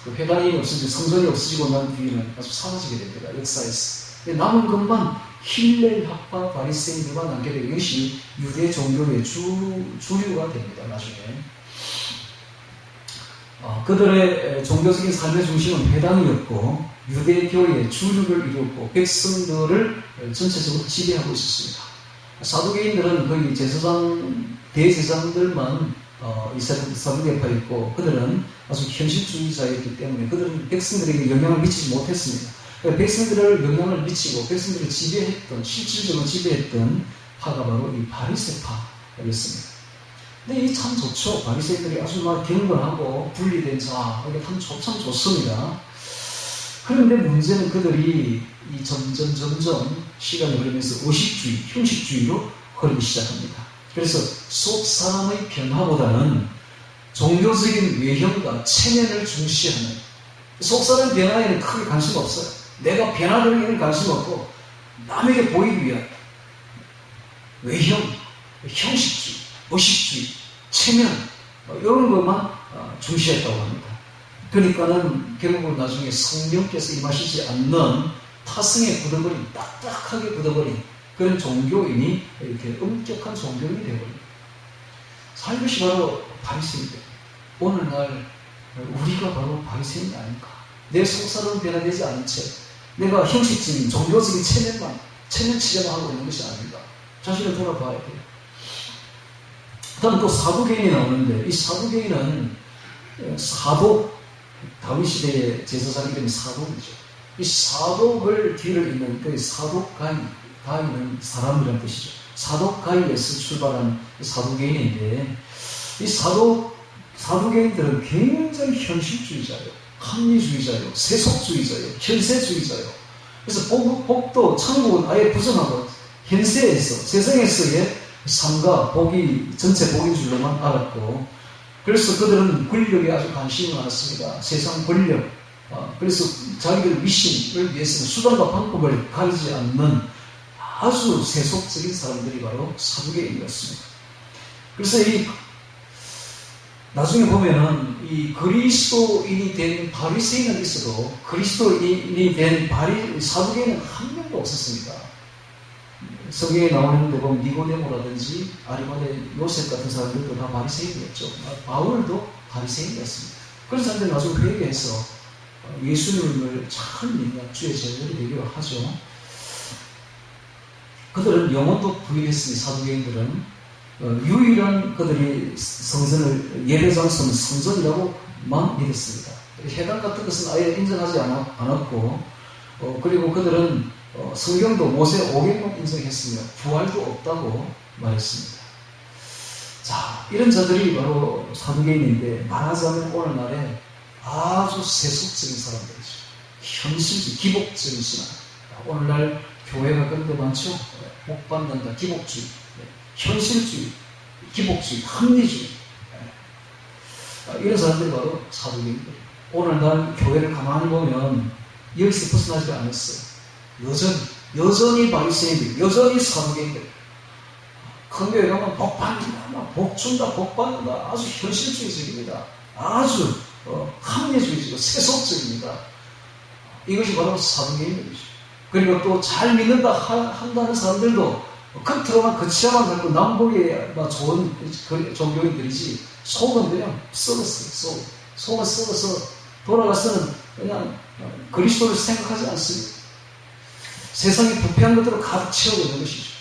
[SPEAKER 1] 그 회당이 없어지고 성전이 없어지고 난 뒤에는 아주 사라지게 됩니다. 역사에서. 남은 것만 힐렐 학파 바리새인들만 남게 되고 이것이 유대 종교의 주류가 됩니다. 나중에. 그들의 종교적인 삶의 중심은 회당이었고 유대교의 주류를 이루었고 백성들을 전체적으로 지배하고 있었습니다. 사두개인들은 거의 대제사장들만 사두개파에 있고 그들은 아주 현실주의자였기 때문에 그들은 백성들에게 영향을 미치지 못했습니다. 백성들을 영향을 미치고 백성들을 실질적으로 지배했던 파가 바로 이 바리새파였습니다. 근데 이 참 좋죠. 바리새인들이 아주 막 경건하고 분리된 자, 이게 참 좋습니다. 그런데 문제는 그들이 이 점점 시간이 흐르면서 의식주의, 형식주의로 흐르기 시작합니다. 그래서 속 사람의 변화보다는 종교적인 외형과 체면을 중시하는 속 사람 변화에는 크게 관심 없어요. 내가 변화되는 데는 관심 없고 남에게 보이기 위한 외형, 형식주의, 의식주의, 체면 이런 것만 중시했다고 합니다. 그러니까는 결국은 나중에 성령께서 임하시지 않는 타성에 굳어버린 딱딱하게 굳어버린 그런 종교인이 이렇게 엄격한 종교인이 되어버립니다. 자, 이것이 바로 바리새인들. 오늘날 우리가 바로 바리새인이 아닐까. 내 속사람은 변화되지 않은 채 내가 형식적인 종교적인 체면 치려고 하고 있는 것이 아닙니다. 자신을 돌아봐야 돼요. 다음 또 사두개인이 나오는데 이 사두개인은 사독, 다윗 시대의 제사장이 되는 사독이죠. 이 사독을 뒤를 잇는 그 사독가인은 사람이라는 뜻이죠. 사독가인에서 출발한 사두개인인데 이 사두개인들은 굉장히 현실주의자예요. 합리주의자예요. 세속주의자예요. 현세주의자예요. 그래서 복도, 천국은 아예 부정하고 현세에서, 세상에서의 삶과 복이 전체 복인 줄로만 알았고 그래서 그들은 권력에 아주 관심이 많았습니다. 세상 권력. 그래서 자기들 미신을 위해서는 수단과 방법을 가리지 않는 아주 세속적인 사람들이 바로 사두개인이었습니다. 그래서 나중에 보면은 이 그리스도인이 된 바리새인은 있어도 그리스도인이 된 사두개인은 한 명도 없었습니다. 성경에 나오는 데 보면 니고데모라든지 아리마대 요셉 같은 사람들도 다 바리새인이었죠. 바울도 바리새인이었습니다. 그런 사람들이 나중에 회개해서 예수님을 잘 믿는 주의 제자들이 되기로 하죠. 그들은 영혼도 부인했으니 사두개인들은 유일한 그들이 성전을 예배 장소는 성전이라고만 믿었습니다. 해당 같은 것은 아예 인정하지 않았고 그리고 그들은 성경도 모세 오경만 인정했으며 부활도 없다고 말했습니다. 자, 이런 자들이 바로 사두개인인데 말하자면 오늘날에 아주 세속적인 사람들이죠. 현실주의, 기복적인 신앙. 오늘날 교회가 그런 데 많죠. 복 받는다, 기복주의, 현실주의, 기복주의, 합리주의. 이런 사람들이 바로 사두개인들이에요. 오늘날 교회를 가만히 보면 여기서 벗어나지 않았어요. 여전히 바리새인들, 여전히 사두개인들. 큰 교회 가면 복 받는다, 복 준다, 복 받는다. 아주 현실주의적입니다. 아주 합리주의적이고 세속적입니다. 이것이 바로 사두개인들이죠. 그리고 또 잘 믿는다 한다는 사람들도 겉으로만 거치야만 하고 남북에 좋은 종교인들이지 속은 그냥 썩었어요. 속은 썩어서 돌아가서는 그냥 그리스도를 생각하지 않습니다. 세상이 부패한 것들로 가득 채우고 있는 것이죠.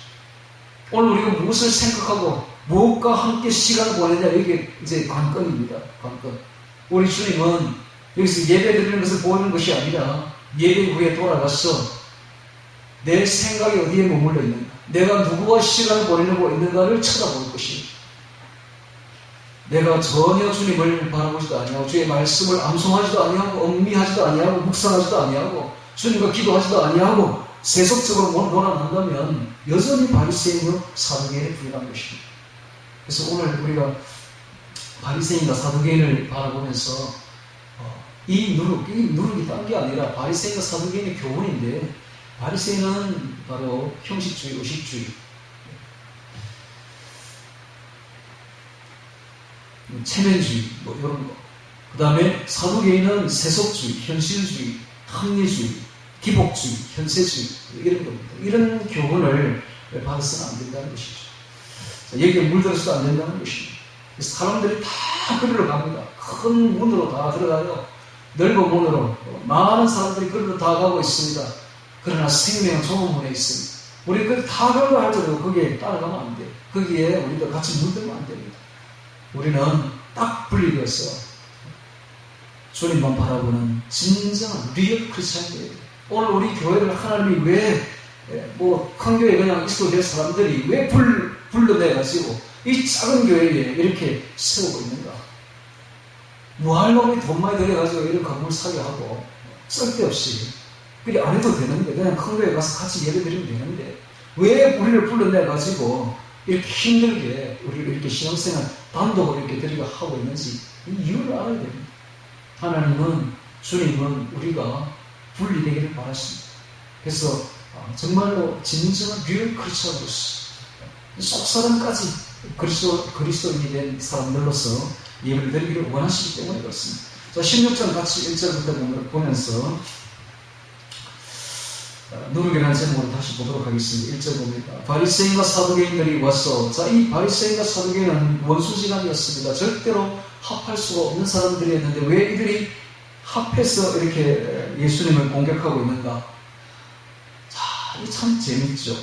[SPEAKER 1] 오늘 우리가 무엇을 생각하고 무엇과 함께 시간을 보내냐, 이게 이제 관건입니다. 관건. 우리 주님은 여기서 예배 드리는 것을 보는 것이 아니라 예배 후에 돌아가서 내 생각이 어디에 머물러 있는가, 내가 누구와 시간을 보내려고 있는가를 쳐다볼 것입니다. 내가 전혀 주님을 바라보지도 아니하고 주의 말씀을 암송하지도 아니하고 음미하지도 아니하고 묵상하지도 아니하고 주님과 기도하지도 아니하고 세속적으로 놀아난다면 여전히 바리새인과 사두개인에 불과한 것입니다. 그래서 오늘 우리가 바리새인과 사두개인을 바라보면서 이 누룩이 딴 게 아니라 바리새인과 사두개인의 교훈인데, 바리새인은 바로 형식주의, 의식주의, 체면주의, 이런 거. 그 다음에 사두개인은 세속주의, 현실주의, 합리주의, 기복주의, 현세주의, 이런 겁니다. 이런 교훈을 받아서는 안 된다는 것이죠. 여기에 물들어서도 안 된다는 것입니다. 그래서 사람들이 다 그리로 갑니다. 큰 문으로 다 들어가요. 넓은 문으로. 많은 사람들이 그리로 다 가고 있습니다. 그러나 생명은 좁은 문에 있습니다. 우리 그 다 가려 할지라도 거기에 따라가면 안 돼요. 거기에 우리도 같이 물들면 안 됩니다. 우리는 딱 분리되어서 주님만 바라보는 진정한 리얼 크리스찬이에요. 오늘 우리 교회를 하나님이 왜 큰 교회 그냥 있어도 될 사람들이 왜 불러내가지고 이 작은 교회에 이렇게 세우고 있는가? 뭐하려고 돈 많이 들여가지고 이런 건물 사게 하고 쓸데없이 그게 안 해도 되는데, 그냥 큰 교회 가서 같이 예배 드리면 되는데 왜 우리를 불러내가지고 이렇게 힘들게 우리를 이렇게 신앙생활 단독으로 이렇게 드리고 하고 있는지 이 이유를 알아야 됩니다. 하나님은, 주님은 우리가 분리되기를 바라십니다. 그래서 정말로 진정한 리얼 크리스천으로서 속사람까지 그리스도인이 된 사람들로서 예배를 드리기를 원하시기 때문에 그렇습니다. 자, 16장 같이 1절부터 보면서 누룩이라는 제목으로 다시 보도록 하겠습니다. 1절 봅니다. 바리새인과 사두개인들이 왔어. 자, 이 바리새인과 사두개인은 원수지간이었습니다. 절대로 합할 수가 없는 사람들이었는데 왜 이들이 합해서 이렇게 예수님을 공격하고 있는가? 자, 이게 참 재밌죠.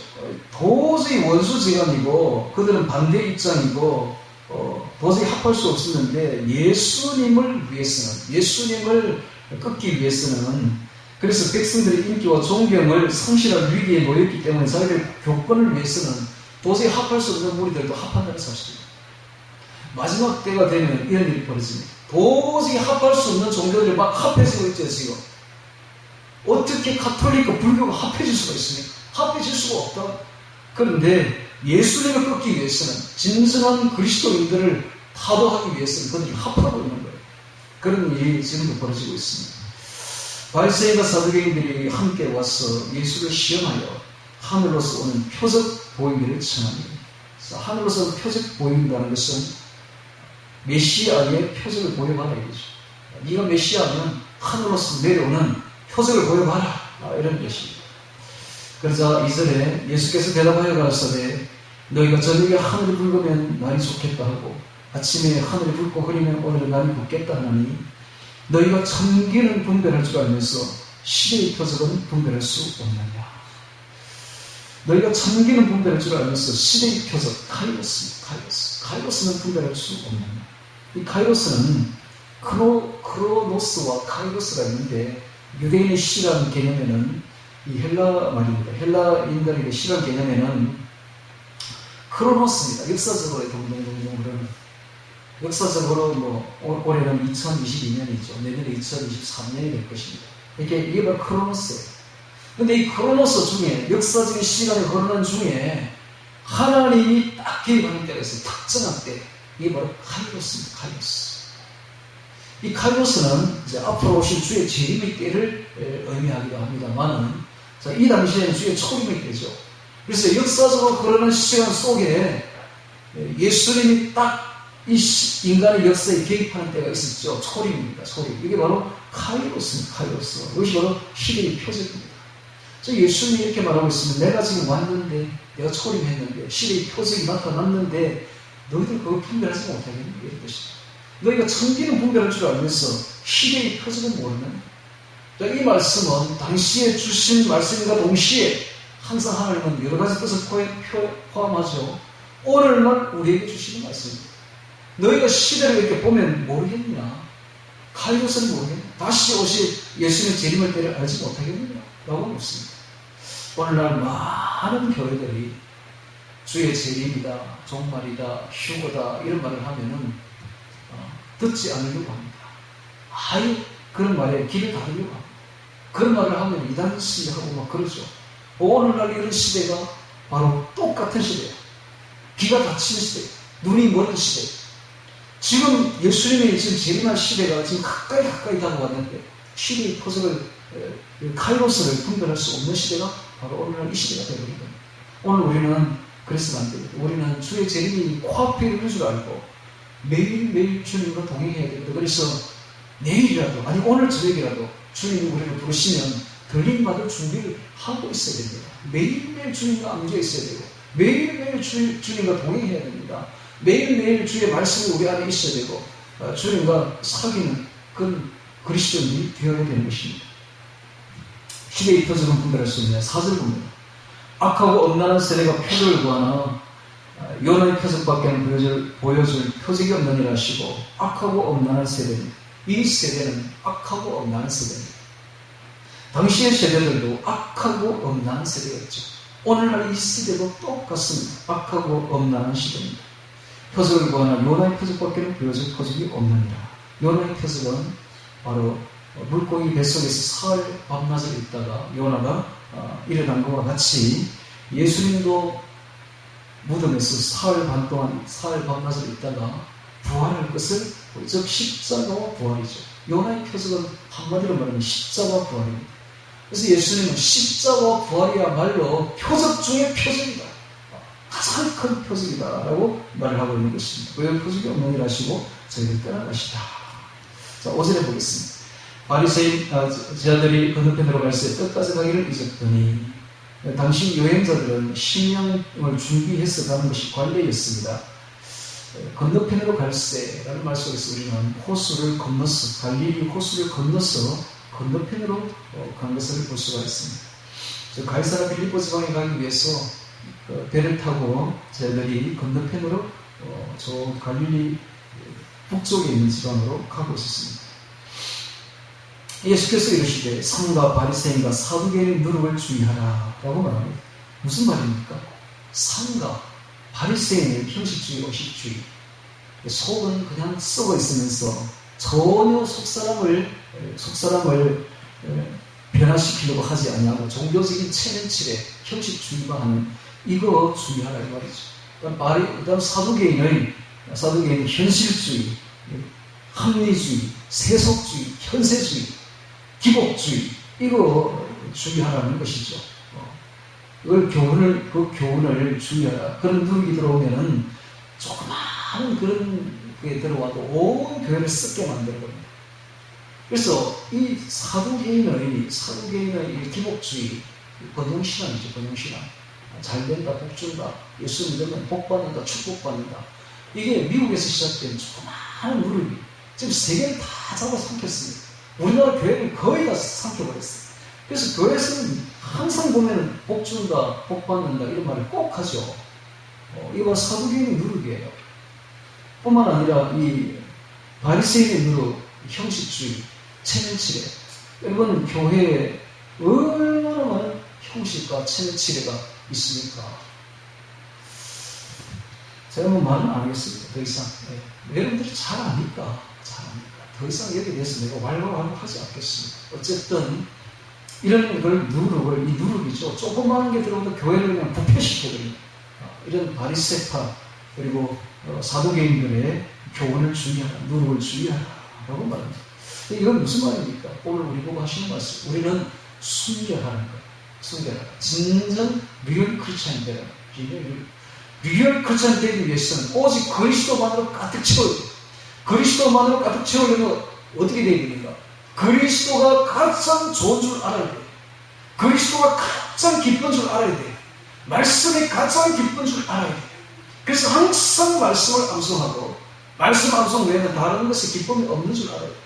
[SPEAKER 1] 도저히 원수지간이고 그들은 반대 입장이고 도저히 합할 수 없었는데 예수님을 위해서는, 예수님을 끊기 위해서는, 그래서 백성들의 인기와 존경을 상실할 위기에 놓였기 때문에 자기들 교권을 위해서는 도저히 합할 수 없는 무리들도 합한다는 사실입니다. 마지막 때가 되면 이런 일이 벌어집니다. 도저히 합할 수 없는 종교들이 막 합해지고 있죠, 지금. 어떻게 가톨릭과 불교가 합해질 수가 있습니까? 합해질 수가 없다. 그런데 예수님을 끊기 위해서는, 진정한 그리스도인들을 타도하기 위해서는 그들이 합하고 있는 거예요. 그런 일이 지금도 벌어지고 있습니다. 바리새인과 사두개인들이 함께 와서 예수를 시험하여 하늘로서 오는 표적 보이기를 청합니다. 하늘로서 표적 보인다는 것은 메시아의 표적을 보여봐라 이거죠. 네가 메시아면 하늘로서 내려오는 표적을 보여봐라, 이런 것입니다. 그러자 2절에 예수께서 대답하여 가라사대 너희가 저녁에 하늘이 붉으면 날이 좋겠다 하고 아침에 하늘이 붉고 흐리면 오늘은 날이 붓겠다 하나니 너희가 천기는 분별할 줄 알면서 시대의 표적은 분별할 수 없느냐. 너희가 천기는 분별할 줄 알면서 시대의 표적 카이로스는 분별할 수 없느냐. 이 카이로스는 크로노스와 카이로스가 있는데 유대인의 시라는 개념에는 이 헬라 말입니다. 헬라인들에게 시라는 개념에는 크로노스입니다. 역사적으로 동동동동 그러는 역사적으로 올해는 2022년이죠. 내년에 2023년이 될 것입니다. 이게 바로 크로노스예요. 근데 이 크로노스 중에 역사적인 시간이 흐르는 중에 하나님이 딱 개입하는 때가 있어요. 특정한 때. 이게 바로 카이로스입니다. 카이로스. 이 카이로스는 이제 앞으로 오실 주의 재림의 때를 의미하기도 합니다만은 이 당시에는 주의 초림의 때죠. 그래서 역사적으로 흐르는 시간 속에 예수님이 딱 이 인간의 역사에 개입하는 때가 있었죠. 초림입니다. 초림. 이게 바로 카이로스입니다. 카이로스. 이것이 바로 시대의 표적입니다. 예수님이 이렇게 말하고 있습니다. 내가 지금 왔는데, 내가 초림했는데, 시대의 표적이 나타났는데, 너희들 그걸 분별하지 못하겠니? 이런 것입니다. 너희가 천기는 분별할 줄 알면서 시대의 표적은 모르는. 이 말씀은 당시에 주신 말씀과 동시에 항상 하나님은 여러 가지 뜻을 포함하죠. 오늘날 우리에게 주시는 말씀입니다. 너희가 시대를 이렇게 보면 모르겠느냐? 카이로스는 모르겠느냐? 다시 오실 예수님의 재림의 때를 알지 못하겠느냐? 라고 묻습니다. 오늘날 많은 교회들이 주의 재림이다, 종말이다, 휴거다 이런 말을 하면은 듣지 않으려고 합니다. 아예 그런 말에 귀를 닫으려고 합니다. 그런 말을 하면 이단시하고 막 그러죠. 오늘날 이런 시대가 바로 똑같은 시대예요. 귀가 닫히는 시대예요. 눈이 멀은 시대예요. 지금 예수님이 지금 재림할 시대가 지금 가까이 다가왔는데 시대의 표적을 카이로스를 분별할 수 없는 시대가 바로 오늘날 이 시대가 되어버린 겁니다. 오늘 우리는 그래서는 안 됩니다. 우리는 주의 재림이 코앞에 있는 줄 알고 매일매일 주님과 동행해야 됩니다. 그래서 내일이라도 아니 오늘 저녁이라도 주님이 우리를 부르시면 들림받을 준비를 하고 있어야 됩니다. 매일매일 주님과 앉아 있어야 되고 매일매일 주님과 동행해야 됩니다. 매일매일 주의 말씀이 우리 안에 있어야 되고 주님과 사귀는 그런 그리스도인이 되어야 되는 것입니다. 시대의 표적은 분별할 수 있느냐. 4절 봅니다. 악하고 엄란한 세대가 표적을 구하나 요나의 표적밖에는 보여줄 표적이 없느니라 하시고 악하고 엄란한 세대입니다. 이 세대는 악하고 엄란한 세대입니다. 당시의 세대들도 악하고 엄란한 세대였죠. 오늘날 이 시대도 똑같습니다. 악하고 엄란한 시대입니다. 표적을 구하나 요나의 표적밖에는 보여줄 표적이 없느니라. 요나의 표적은 바로 물고기 뱃속에서 사흘 밤낮을 있다가 요나가 일어난 것과 같이 예수님도 무덤에서 사흘 반 동안 사흘 밤낮을 있다가 부활할 것을 즉 십자가와 부활이죠. 요나의 표적은 한마디로 말하면 십자가와 부활입니다. 그래서 예수님은 십자가와 부활이야말로 표적 중의 표적이다. 가장 큰 표적이다라고 말을 하고 있는 것입니다. 왜 표적이 없느니라 하시고 저희를 떠나가시다. 자, 5절에 보겠습니다. 바리새인 제자들이 건너편으로 갈새 끝까지 가기를 잊었더니 당시 여행자들은 식량을 준비해서 가는 것이 관례였습니다. 건너편으로 갈새라는 말 속에서 우리는 호수를 건너서 갈릴리 호수를 건너서 건너편으로 간 것을 볼 수가 있습니다. 가이사라 빌립보 지방에 가기 위해서 배를 타고 제자들이 건너편으로 저 갈릴리 북쪽에 있는 지방으로 가고 있었습니다. 예수께서 이르시되 상과 바리새인과 사두개인의 누룩을 주의하라 라고 말합니다. 무슨 말입니까? 상과 바리새인의 형식주의, 의식주의. 속은 그냥 썩어 있으면서 전혀 속사람을 변화시키려고 하지 아니하고 종교적인 체면치레, 형식주의만 하는 이거 주의하라 이 말이죠. 그다음 사두개인의 현실주의, 합리주의, 세속주의, 현세주의, 기복주의 이거 주의하라는 것이죠. 그 교훈을 주의하라. 그런 누룩이 들어오면은 조그마한 그런 게 들어와도 온 교회를 썩게 만드는 겁니다. 그래서 이 사두개인의 기복주의, 번영신앙이죠, 번영신앙. 잘 된다, 복 준다, 예수 믿으면 복 받는다, 축복 받는다. 이게 미국에서 시작된 조그마한 무릎이 지금 세계를 다 잡아삼켰습니다. 우리나라 교회는 거의 다 삼켜버렸어요. 그래서 교회에서는 항상 보면 복 준다, 복 받는다 이런 말을 꼭 하죠. 이거 사두개인의 누룩이에요. 뿐만 아니라 이 바리새인의 누룩, 형식주의, 체면치레. 여러분 교회에 얼마나 많은 형식과 체면치레가 있습니까? 제가 뭐 말은 안 하겠습니다. 더 이상. 여러분들이 잘 아니까. 더 이상 여기에 대해서 내가 왈가왈부 하지 않겠습니다. 어쨌든 이런 걸 누룩을, 이 누룩이죠. 조그마한 게 들어오면 교회를 그냥 부패시켜버립니다. 이런 바리새파 그리고 사도개인들의 교훈을 주의하라, 누룩을 주의하라 라고 말합니다. 이건 무슨 말입니까? 오늘 우리 보고 하시는 말씀. 우리는 순결하는 것. 순결하다. 진정 리얼 크리스찬이 되라. 리얼 크리스찬이 되기 위해서는 오직 그리스도만으로 가득 채워야 돼요. 그리스도만으로 가득 채우려면 어떻게 되어야 됩니까? 그리스도가 가장 좋은 줄 알아야 돼요. 그리스도가 가장 기쁜 줄 알아야 돼요. 말씀이 가장 기쁜 줄 알아야 돼요. 그래서 항상 말씀을 암송하고 말씀 암송 외에는 다른 것에 기쁨이 없는 줄 알아요.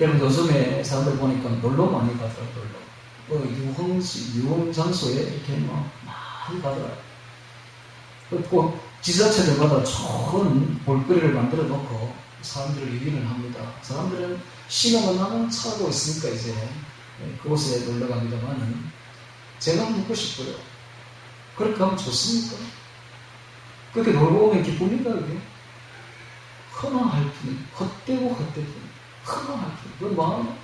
[SPEAKER 1] 여러분 요즘에 사람들 보니까 놀러 많이 가더라고요. 유흥 장소에 이렇게 많이 가더라고요. 꼭 지자체들마다 좋은 볼거리를 만들어 놓고 사람들을 유인을 합니다. 사람들은 시간만 나면 차고 있으니까 이제 그곳에 놀러 갑니다만은 제가 묻고 싶어요. 그렇게 하면 좋습니까? 그렇게 놀고 오면 기쁩니까? 그게? 허망할 뿐, 헛되고 헛될 뿐, 허망할 뿐. 그건 마음.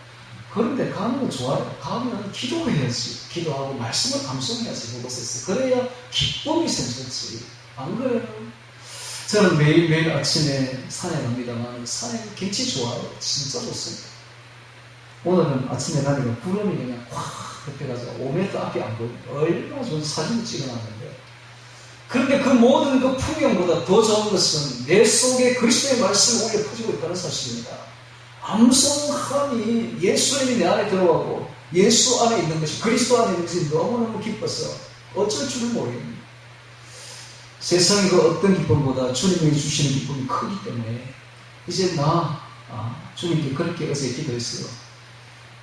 [SPEAKER 1] 그런데 가는 건 좋아요. 가면 기도해야지. 기도하고 말씀을 감성해야지. 그곳에서. 그래야 기쁨이 샘솟지. 안 그래요? 저는 매일매일 아침에 산에 갑니다만 산에 경치 좋아요. 진짜 좋습니다. 오늘은 아침에 가니까 구름이 그냥 확 덮여가지고 5m 앞이 안 보입니다. 얼마나 좋은 사진을 찍어놨는데. 그런데 그 모든 그 풍경보다 더 좋은 것은 내 속에 그리스도의 말씀이 오히려 퍼지고 있다는 사실입니다. 암송함이 예수님이 내 안에 들어가고 예수 안에 있는 것이 그리스도 안에 있는 것이 너무너무 기뻐서 어쩔 줄을 모르겠습니다. 세상의 그 어떤 기쁨보다 주님이 주시는 기쁨이 크기 때문에 이제 주님께 그렇게 어제 기도했어요.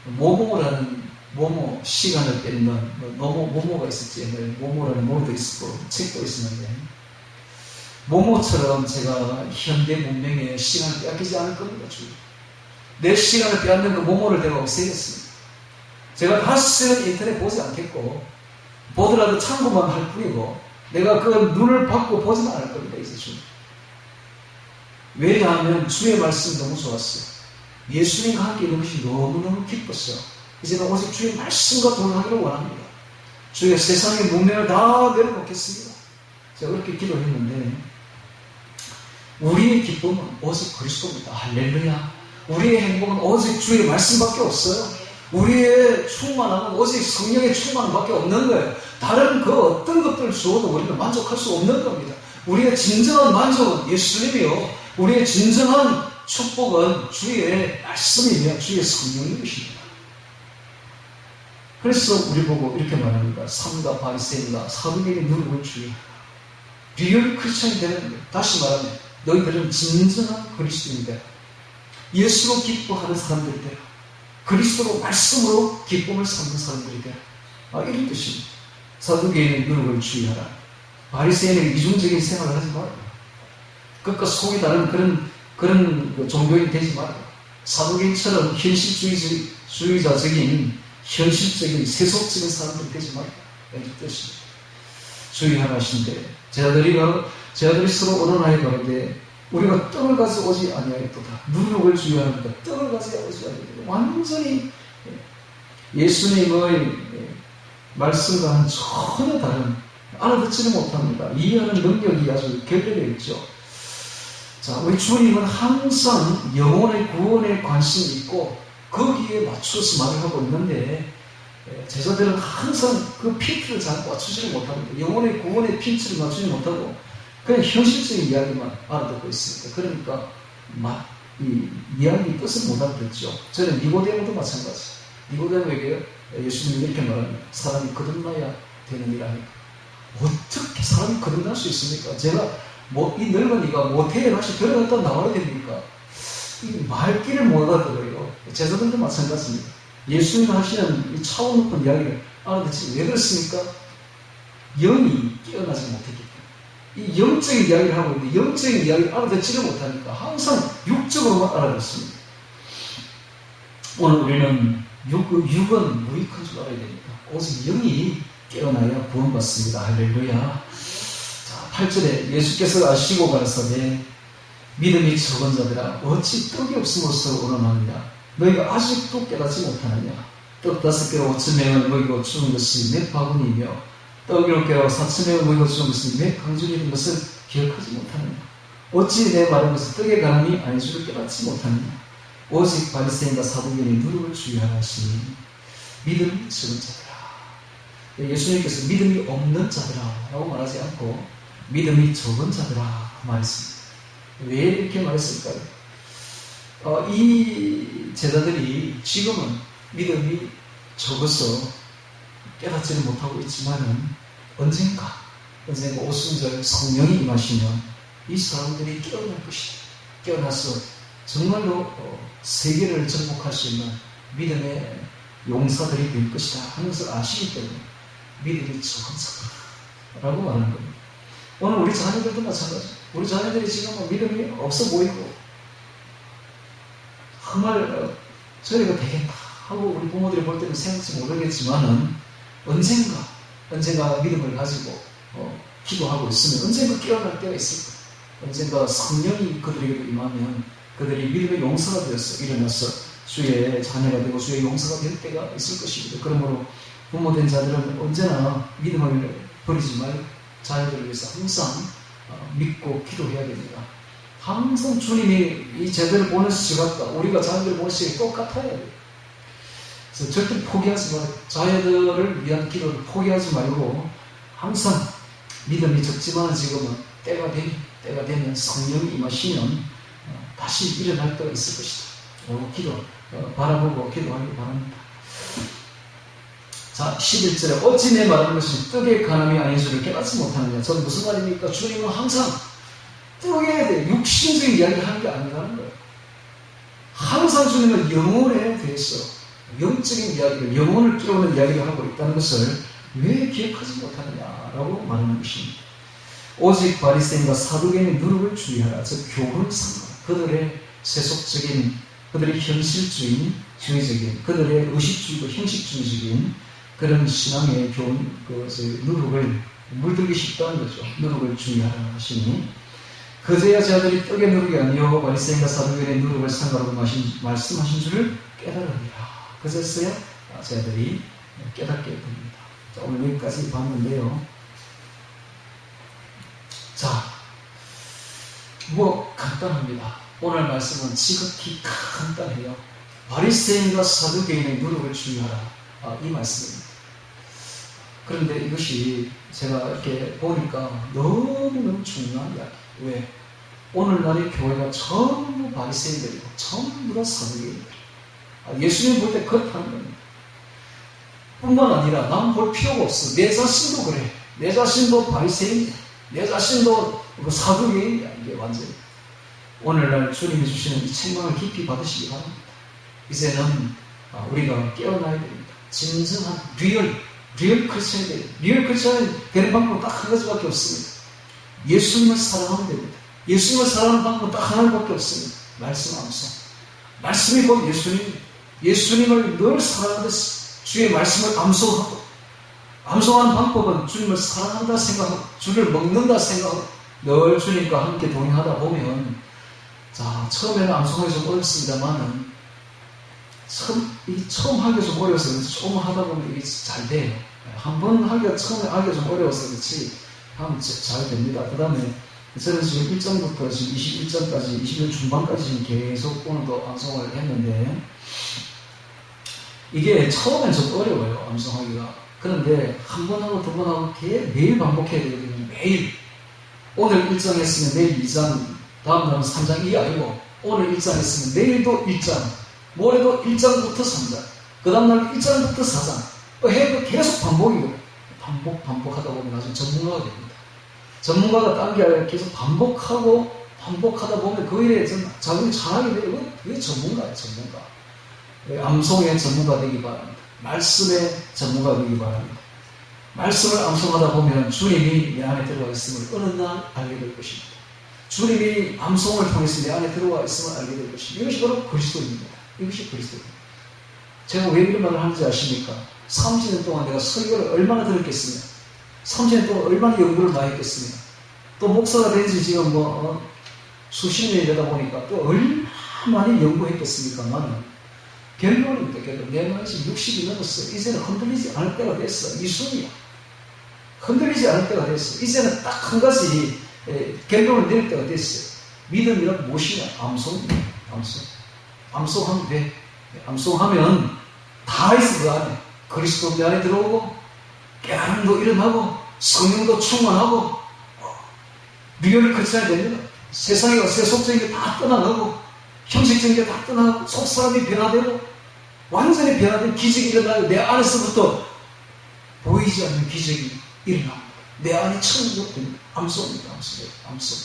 [SPEAKER 1] 모모라는 모모 시간을 뺏는 모모가 있었지. 옛날에 모모라는 모모도 있었고 책도 있었는데 모모처럼 제가 현대 문명의 시간을 빼앗기지 않을 겁니다. 주님. 내 시간을 빼앗는 그 모모를 내가 없애겠습니다. 제가 다시는 인터넷 보지 않겠고 보더라도 참고만 할 뿐이고 내가 그 눈을 받고 보지는 않을 겁니다. 이제 주님. 왜냐하면 주의 말씀이 너무 좋았어요. 예수님과 함께 있는 것이 너무너무 기뻤어요. 이제는 오직 주의 말씀과 동행하기를 원합니다. 주의 세상의 문명을 다 내려놓겠습니다. 제가 그렇게 기도했는데 우리의 기쁨은 오직 그리스도입니다. 할렐루야. 우리의 행복은 오직 주의 말씀밖에 없어요. 우리의 충만함은 오직 성령의 충만함밖에 없는 거예요. 다른 그 어떤 것들을 주어도 우리는 만족할 수 없는 겁니다. 우리의 진정한 만족은 예수님이요. 우리의 진정한 축복은 주의 말씀이며 주의 성령인 것입니다. 그래서 우리 보고 이렇게 말합니다. 삼가 바리새인과 사두개인의 누룩을 주의하라. 리얼 크리스천이 되는 거예요. 다시 말하면 너희들은 진정한 그리스도인이 되라. 예수로 기뻐하는 사람들이 되라. 그리스도로 말씀으로 기쁨을 삼는 사람들이 되라. 이런 뜻입니다. 사두개인의 누룩을 주의하라. 바리새인의 이중적인 생활을 하지 말아라. 끝과 속이 다른 그런 종교인 되지 말아라. 사두개인처럼 현실주의자적인 현실적인 세속적인 사람들이 되지 말아라. 이런 뜻입니다. 주의하라 하신데 제자들이 서로 언론하여 가는데 우리가 떡을 가지고 오지 아니하였도다. 누룩을 주의하니까 떡을 가지고 오지 아니하였도다. 완전히 예수님의 말씀과는 전혀 다른, 알아듣지는 못합니다. 이해하는 능력이 아주 결핍되어 있죠. 자, 우리 주님은 항상 영혼의 구원에 관심이 있고 거기에 맞춰서 말을 하고 있는데 제자들은 항상 그 핀트를 잘 맞추지를 못합니다. 영혼의 구원의 핀트를 맞추지 못하고 그냥 현실적인 이야기만 알아듣고 있습니다. 그러니까 이 이야기 뜻을 못 알아듣죠. 저는 니고데모도 마찬가지. 니고데모에게 예수님이 이렇게 말합니다. 사람이 거듭나야 되는 일 아닙니까? 어떻게 사람이 거듭날 수 있습니까? 제가 이 늙은이가 모텔에 다시 들어갔다 나와야 됩니까? 이 말귀를 못 알아들어요. 제자들도 마찬가지입니다. 예수님이 하시는 이 차원 높은 이야기를 알아듣지. 왜 그렇습니까? 영이 깨어나지 못했기 때문에. 이 영적인 이야기를 하고 있는데 영적인 이야기를 알아듣지를 못하니까 항상 육적으로만 알아듣습니다. 오늘 우리는 육은 무익한 줄 알아야 됩니다. 오직 영이 깨어나야 구원받습니다. 할렐루야. 자, 8절에 예수께서 아시고 가라사대 믿음이 적은 자들아 어찌 떡이 없음으로써 오너나느냐 너희가 아직도 깨닫지 못하느냐 떡 5개로 5,000명을 먹이고 죽은 것이 몇 바구니이며 떡 7개로 4,000명을 먹이고 죽은 것이 몇 강줄이는 것을 기억하지 못하느냐 어찌 내 말한 것을 떡의 가람이 아닌 줄을 깨닫지 못하느냐 오직 바리새인과 사두개인의 누룩을 주의하라 하시니 믿음이 적은 자들아. 예수님께서 믿음이 없는 자들아 라고 말하지 않고 믿음이 적은 자들아 말했습니다. 왜 이렇게 말했을까요? 이 제자들이 지금은 믿음이 적어서 깨닫지는 못하고 있지만은 언젠가 오순절 성령이 임하시면 이 사람들이 깨어날 것이다. 깨어나서 정말로 세계를 정복할 수 있는 믿음의 용사들이 될 것이다 하는 것을 아시기 때문에 믿음이 적은 자라고 말하는 겁니다. 오늘 우리 자녀들도 마찬가지. 우리 자녀들이 지금 믿음이 없어 보이고 정말 저희가 되겠다 하고 우리 부모들이 볼 때는 생각지 모르겠지만은 언젠가 믿음을 가지고 기도하고 있으면 언젠가 깨어날 때가 있을 거예요. 언젠가 성령이 그들에게도 임하면 그들이 믿음의 용사가 되어서 일어나서 주의 자녀가 되고 주의 용사가 될 때가 있을 것입니다. 그러므로 부모된 자들은 언제나 믿음을 버리지 말고 자녀들을 위해서 항상 믿고 기도해야 됩니다. 항상 주님이 이 제자를 보내서 지갔다. 우리가 자녀들을 보내서 지가 똑같아야 돼요. 그래서 절대 포기하지 말고 자녀들을 위한 기도를 포기하지 말고 항상 믿음이 적지만 지금은 때가 되면 성령이 임하시면 다시 일어날 때가 있을 것이다. 라고 바라보고 기도하기 바랍니다. 자, 11절에 어찌 내 말하는 것이 떡의 간음이 아닌 줄을 깨닫지 못하느냐. 저는 무슨 말입니까? 주님은 항상 떡에 대해 육신적인 이야기를 하는 게 아니라는 거예요. 항상 주님은 영혼에 대해서 영적인 이야기를, 영혼을 끼우는 이야기를 하고 있다는 것을 왜 기억하지 못하느냐라고 말하는 것입니다. 오직 바리새인과 사두개인의 누룩을 주의하라. 즉 교훈을 삼가 그들의 세속적인, 그들의 현실주의, 주의적인, 그들의 의식주의고 형식주의적인 그런 신앙의 교훈, 누룩을 물들기 쉽다는 거죠. 누룩을 주의하라 하시니 그제야 제자들이 떡의 누룩이 아니요 바리새인과 사두개인의 누룩을 삼가라고 말씀하신 줄을 깨달으리라. 그제서야 제자들이 깨닫게 됩니다. 자, 오늘 여기까지 봤는데요. 자, 간단합니다. 오늘 말씀은 지극히 간단해요. 바리새인과 사두개인의 누룩을 주의하라. 이 말씀입니다. 그런데 이것이 제가 이렇게 보니까 너무너무 중요한 이야기. 왜? 오늘날의 교회가 전부 바리새인들이고 전부 다 사두개인들. 예수님 볼 때 그렇다는 겁니다. 뿐만 아니라 난 볼 필요가 없어. 내 자신도 그래. 내 자신도 바리새인이야. 내 자신도 사두개인이야. 이게 완전히. 오늘날 주님이 주시는 이 책망을 깊이 받으시기 바랍니다. 이제는 우리가 깨어나야 됩니다. 진정한 리얼 크리스천이 돼요. 리얼 크리스천이 되는 방법은 딱 한 가지밖에 없습니다. 예수님을 사랑하면 됩니다. 예수님을 사랑하는 방법은 딱 하나밖에 없습니다. 말씀 암송. 말씀이 곧 예수님을 늘 사랑하듯이 주의 말씀을 암송하고, 암송하는 방법은 주님을 사랑한다 생각하고 주를 먹는다 생각하고 늘 주님과 함께 동행하다 보면, 자, 처음에는 암송하기 좀 어렵습니다만은 처음 하기가 좀 어려워서 그렇지 조금 하다 보면 이게 잘 돼요. 한 번 처음에 하기가 좀 어려워서 그렇지 하면 잘 됩니다. 그 다음에 저는 지금 1장부터 지금 21장까지 20년 중반까지 지금 계속 오늘도 암송을 했는데, 이게 처음엔 좀 어려워요, 암송하기가. 그런데 한 번 하고 두 번 하고 매일 반복해야 되거든요. 매일. 오늘 1장 했으면 내일 2장, 다음 날은 3장. 이게 아니고 오늘 1장 했으면 내일도 1장, 모레도 1장부터 3장. 그 다음날 1장부터 4장. 계속 반복이거든요. 반복하다 보면 나중에 전문가가 됩니다. 전문가가 딴 게 아니라 계속 반복하다 보면 그 일에 자국이 잘하게 돼요. 그게 전문가예요, 전문가. 암송의 전문가 되기 바랍니다. 말씀의 전문가 되기 바랍니다. 말씀을 암송하다 보면 주님이 내 안에 들어가 있음을 어느 날 알게 될 것입니다. 주님이 암송을 통해서 내 안에 들어가 있음을 알게 될 것입니다. 이것이 바로 그리스도입니다. 이것이 그리스도입니다. 제가 왜 이런 말을 하는지 아십니까? 30년 동안 내가 설교를 얼마나 들었겠으며 30년 동안 얼마나 연구를 많이 했겠으며 또 목사가 된 지 지금 수십 년이 되다 보니까 또 얼마나 많이 연구했겠습니까만 결론입니다. 결론. 내 나이가 60이 넘었어요. 이제는 흔들리지 않을 때가 됐어. 이순이야. 흔들리지 않을 때가 됐어. 이제는 딱 한 가지 결론을 내릴 때가 됐어요. 믿음이란 무엇이냐? 암송입니다. 암송하면 돼. 암송하면 다 있어. 그 안에 그리스도 내 안에 들어오고 깨달음도 일어나고 성령도 충만하고 미련을 거쳐야 됩니다. 세상에 세속적인 게 다 떠나가고 형식적인 게 다 떠나가고 속사람이 변화되고 완전히 변화된 기적이 일어나고 내 안에서부터 보이지 않는 기적이 일어납니다. 내 안이 천국됩니다. 암송입니다. 암송.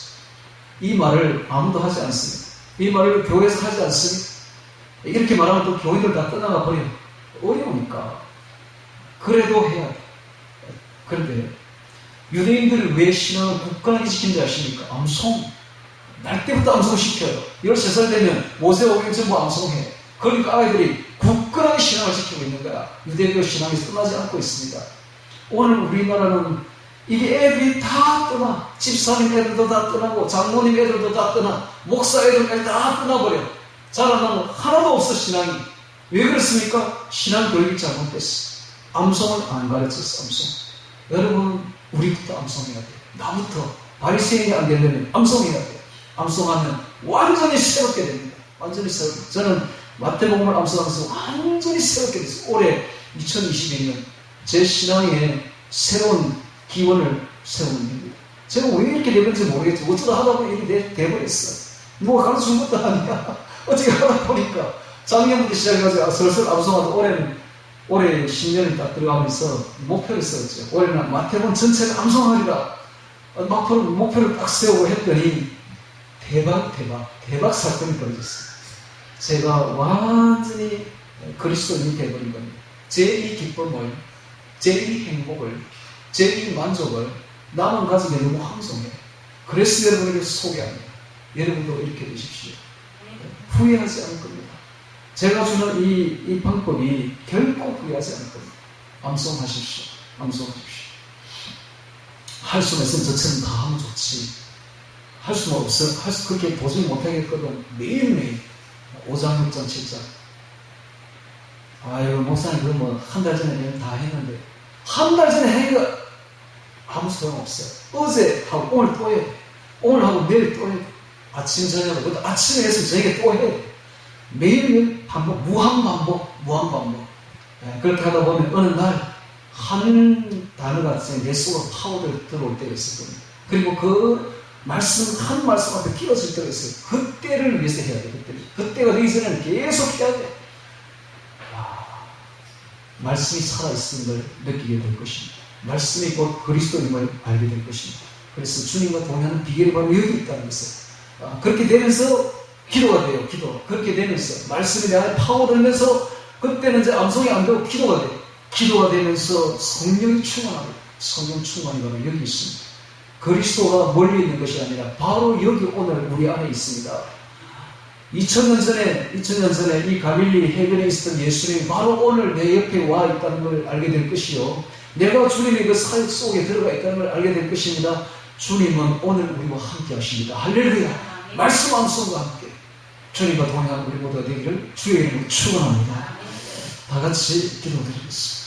[SPEAKER 1] 이 말을 아무도 하지 않습니다. 이 말을 교회에서 하지 않습니다. 이렇게 말하면 또 교회들 다 떠나가 버려요. 어려우니까. 그래도 해야 돼. 그런데 유대인들을 왜 신앙을 굳건하게 지킨지 아십니까? 암송. 날 때부터 암송시켜요. 13살 되면 모세 오경 전부 암송해. 그러니까 아이들이 굳건하게 신앙을 지키고 있는 거야. 유대교 신앙에서 떠나지 않고 있습니다. 오늘 우리나라는 이게 애들이 다 떠나. 집사님 애들도 다 떠나고 장모님 애들도 다 떠나. 목사 애들까지 다 떠나버려. 자라나는 하나도 없어 신앙이. 왜 그렇습니까? 신앙 교육이 잘못됐어. 암송을 안 가르쳤어. 암송. 여러분 우리부터 암송해야 돼. 나부터 바리새인이 안 되려면 암송해야 돼. 암송하면 완전히 새롭게 됩니다. 완전히 새롭게. 저는 마태복음을 암송하면서 완전히 새롭게 됐어요. 올해 2022년 제 신앙에 새로운 기원을 세우는 겁니다. 제가 왜 이렇게 되는지 모르겠죠. 어쩌다 하다 보니 이렇게 돼버렸어. 누가 가르쳐준 것도 아니야. 어떻게 하다 보니까 작년부터 시작해가지고 슬슬 암송하다 올해 10년을 딱 들어가면서 목표를 세웠죠. 올해는 마태복음 전체를 암송하리라. 목표를 딱 세우고 했더니 대박 사건이 벌어졌어요. 제가 완전히 그리스도인이 되어버린 겁니다. 제 이 기쁨을, 제 이 행복을, 제 이 만족을 나만 가지게 너무 황송해요. 그래서 여러분에게 소개합니다. 여러분도 이렇게 되십시오. 후회하지 않을 겁니다. 제가 주는 이 방법이 결코 후회하지 않을 겁니다. 암송하십시오. 암송하십시오. 할 수만 있으면 저처럼 다 하면 좋지. 할 수는 없어. 그렇게 도저히 못하겠거든. 매일매일 5장, 6장, 7장. 아유, 목사님, 그럼 뭐, 한 달 전에 다 했는데, 한 달 전에 하니까 아무 소용없어요. 어제 하고 오늘 또 해. 오늘 하고 내일 또 해. 아침, 저녁으로. 아침에 해서 저녁에 또 해. 매일매일 반복, 무한반복. 네, 그렇게 하다 보면 어느 날, 한 단어가 내 속으로 파고들 들어올 때가 있을 겁니다. 그리고 그 한 말씀 앞에 끼어질 때가 있어요. 그때를 위해서 해야 돼. 그때가 되기 전에는 계속 해야 돼. 말씀이 살아있는 걸 느끼게 될 것입니다. 말씀이 곧 그리스도임을 알게 될 것입니다. 그래서 주님과 동행하는 비결이 바로 여기 있다는 것을. 그렇게 되면서 기도가 돼요. 기도. 그렇게 되면서 말씀이 내 안에 파고들면서 그때는 이제 암송이 안 되고 기도가 돼요. 기도가 되면서 성령이 충만합니다. 성령 충만이 바로 여기 있습니다. 그리스도가 멀리 있는 것이 아니라 바로 여기 오늘 우리 안에 있습니다. 2000년 전에 이 갈릴리 해변에 있었던 예수님이 바로 오늘 내 옆에 와 있다는 걸 알게 될 것이요. 내가 주님의 그 사역 속에 들어가 있다는 걸 알게 될 것입니다. 주님은 오늘 우리와 함께 하십니다. 할렐루야. 말씀 암송과 함께 주님과 동행하는 우리 모두가 되기를 주의 이름으로 축원합니다. 다 같이 기도드리겠습니다.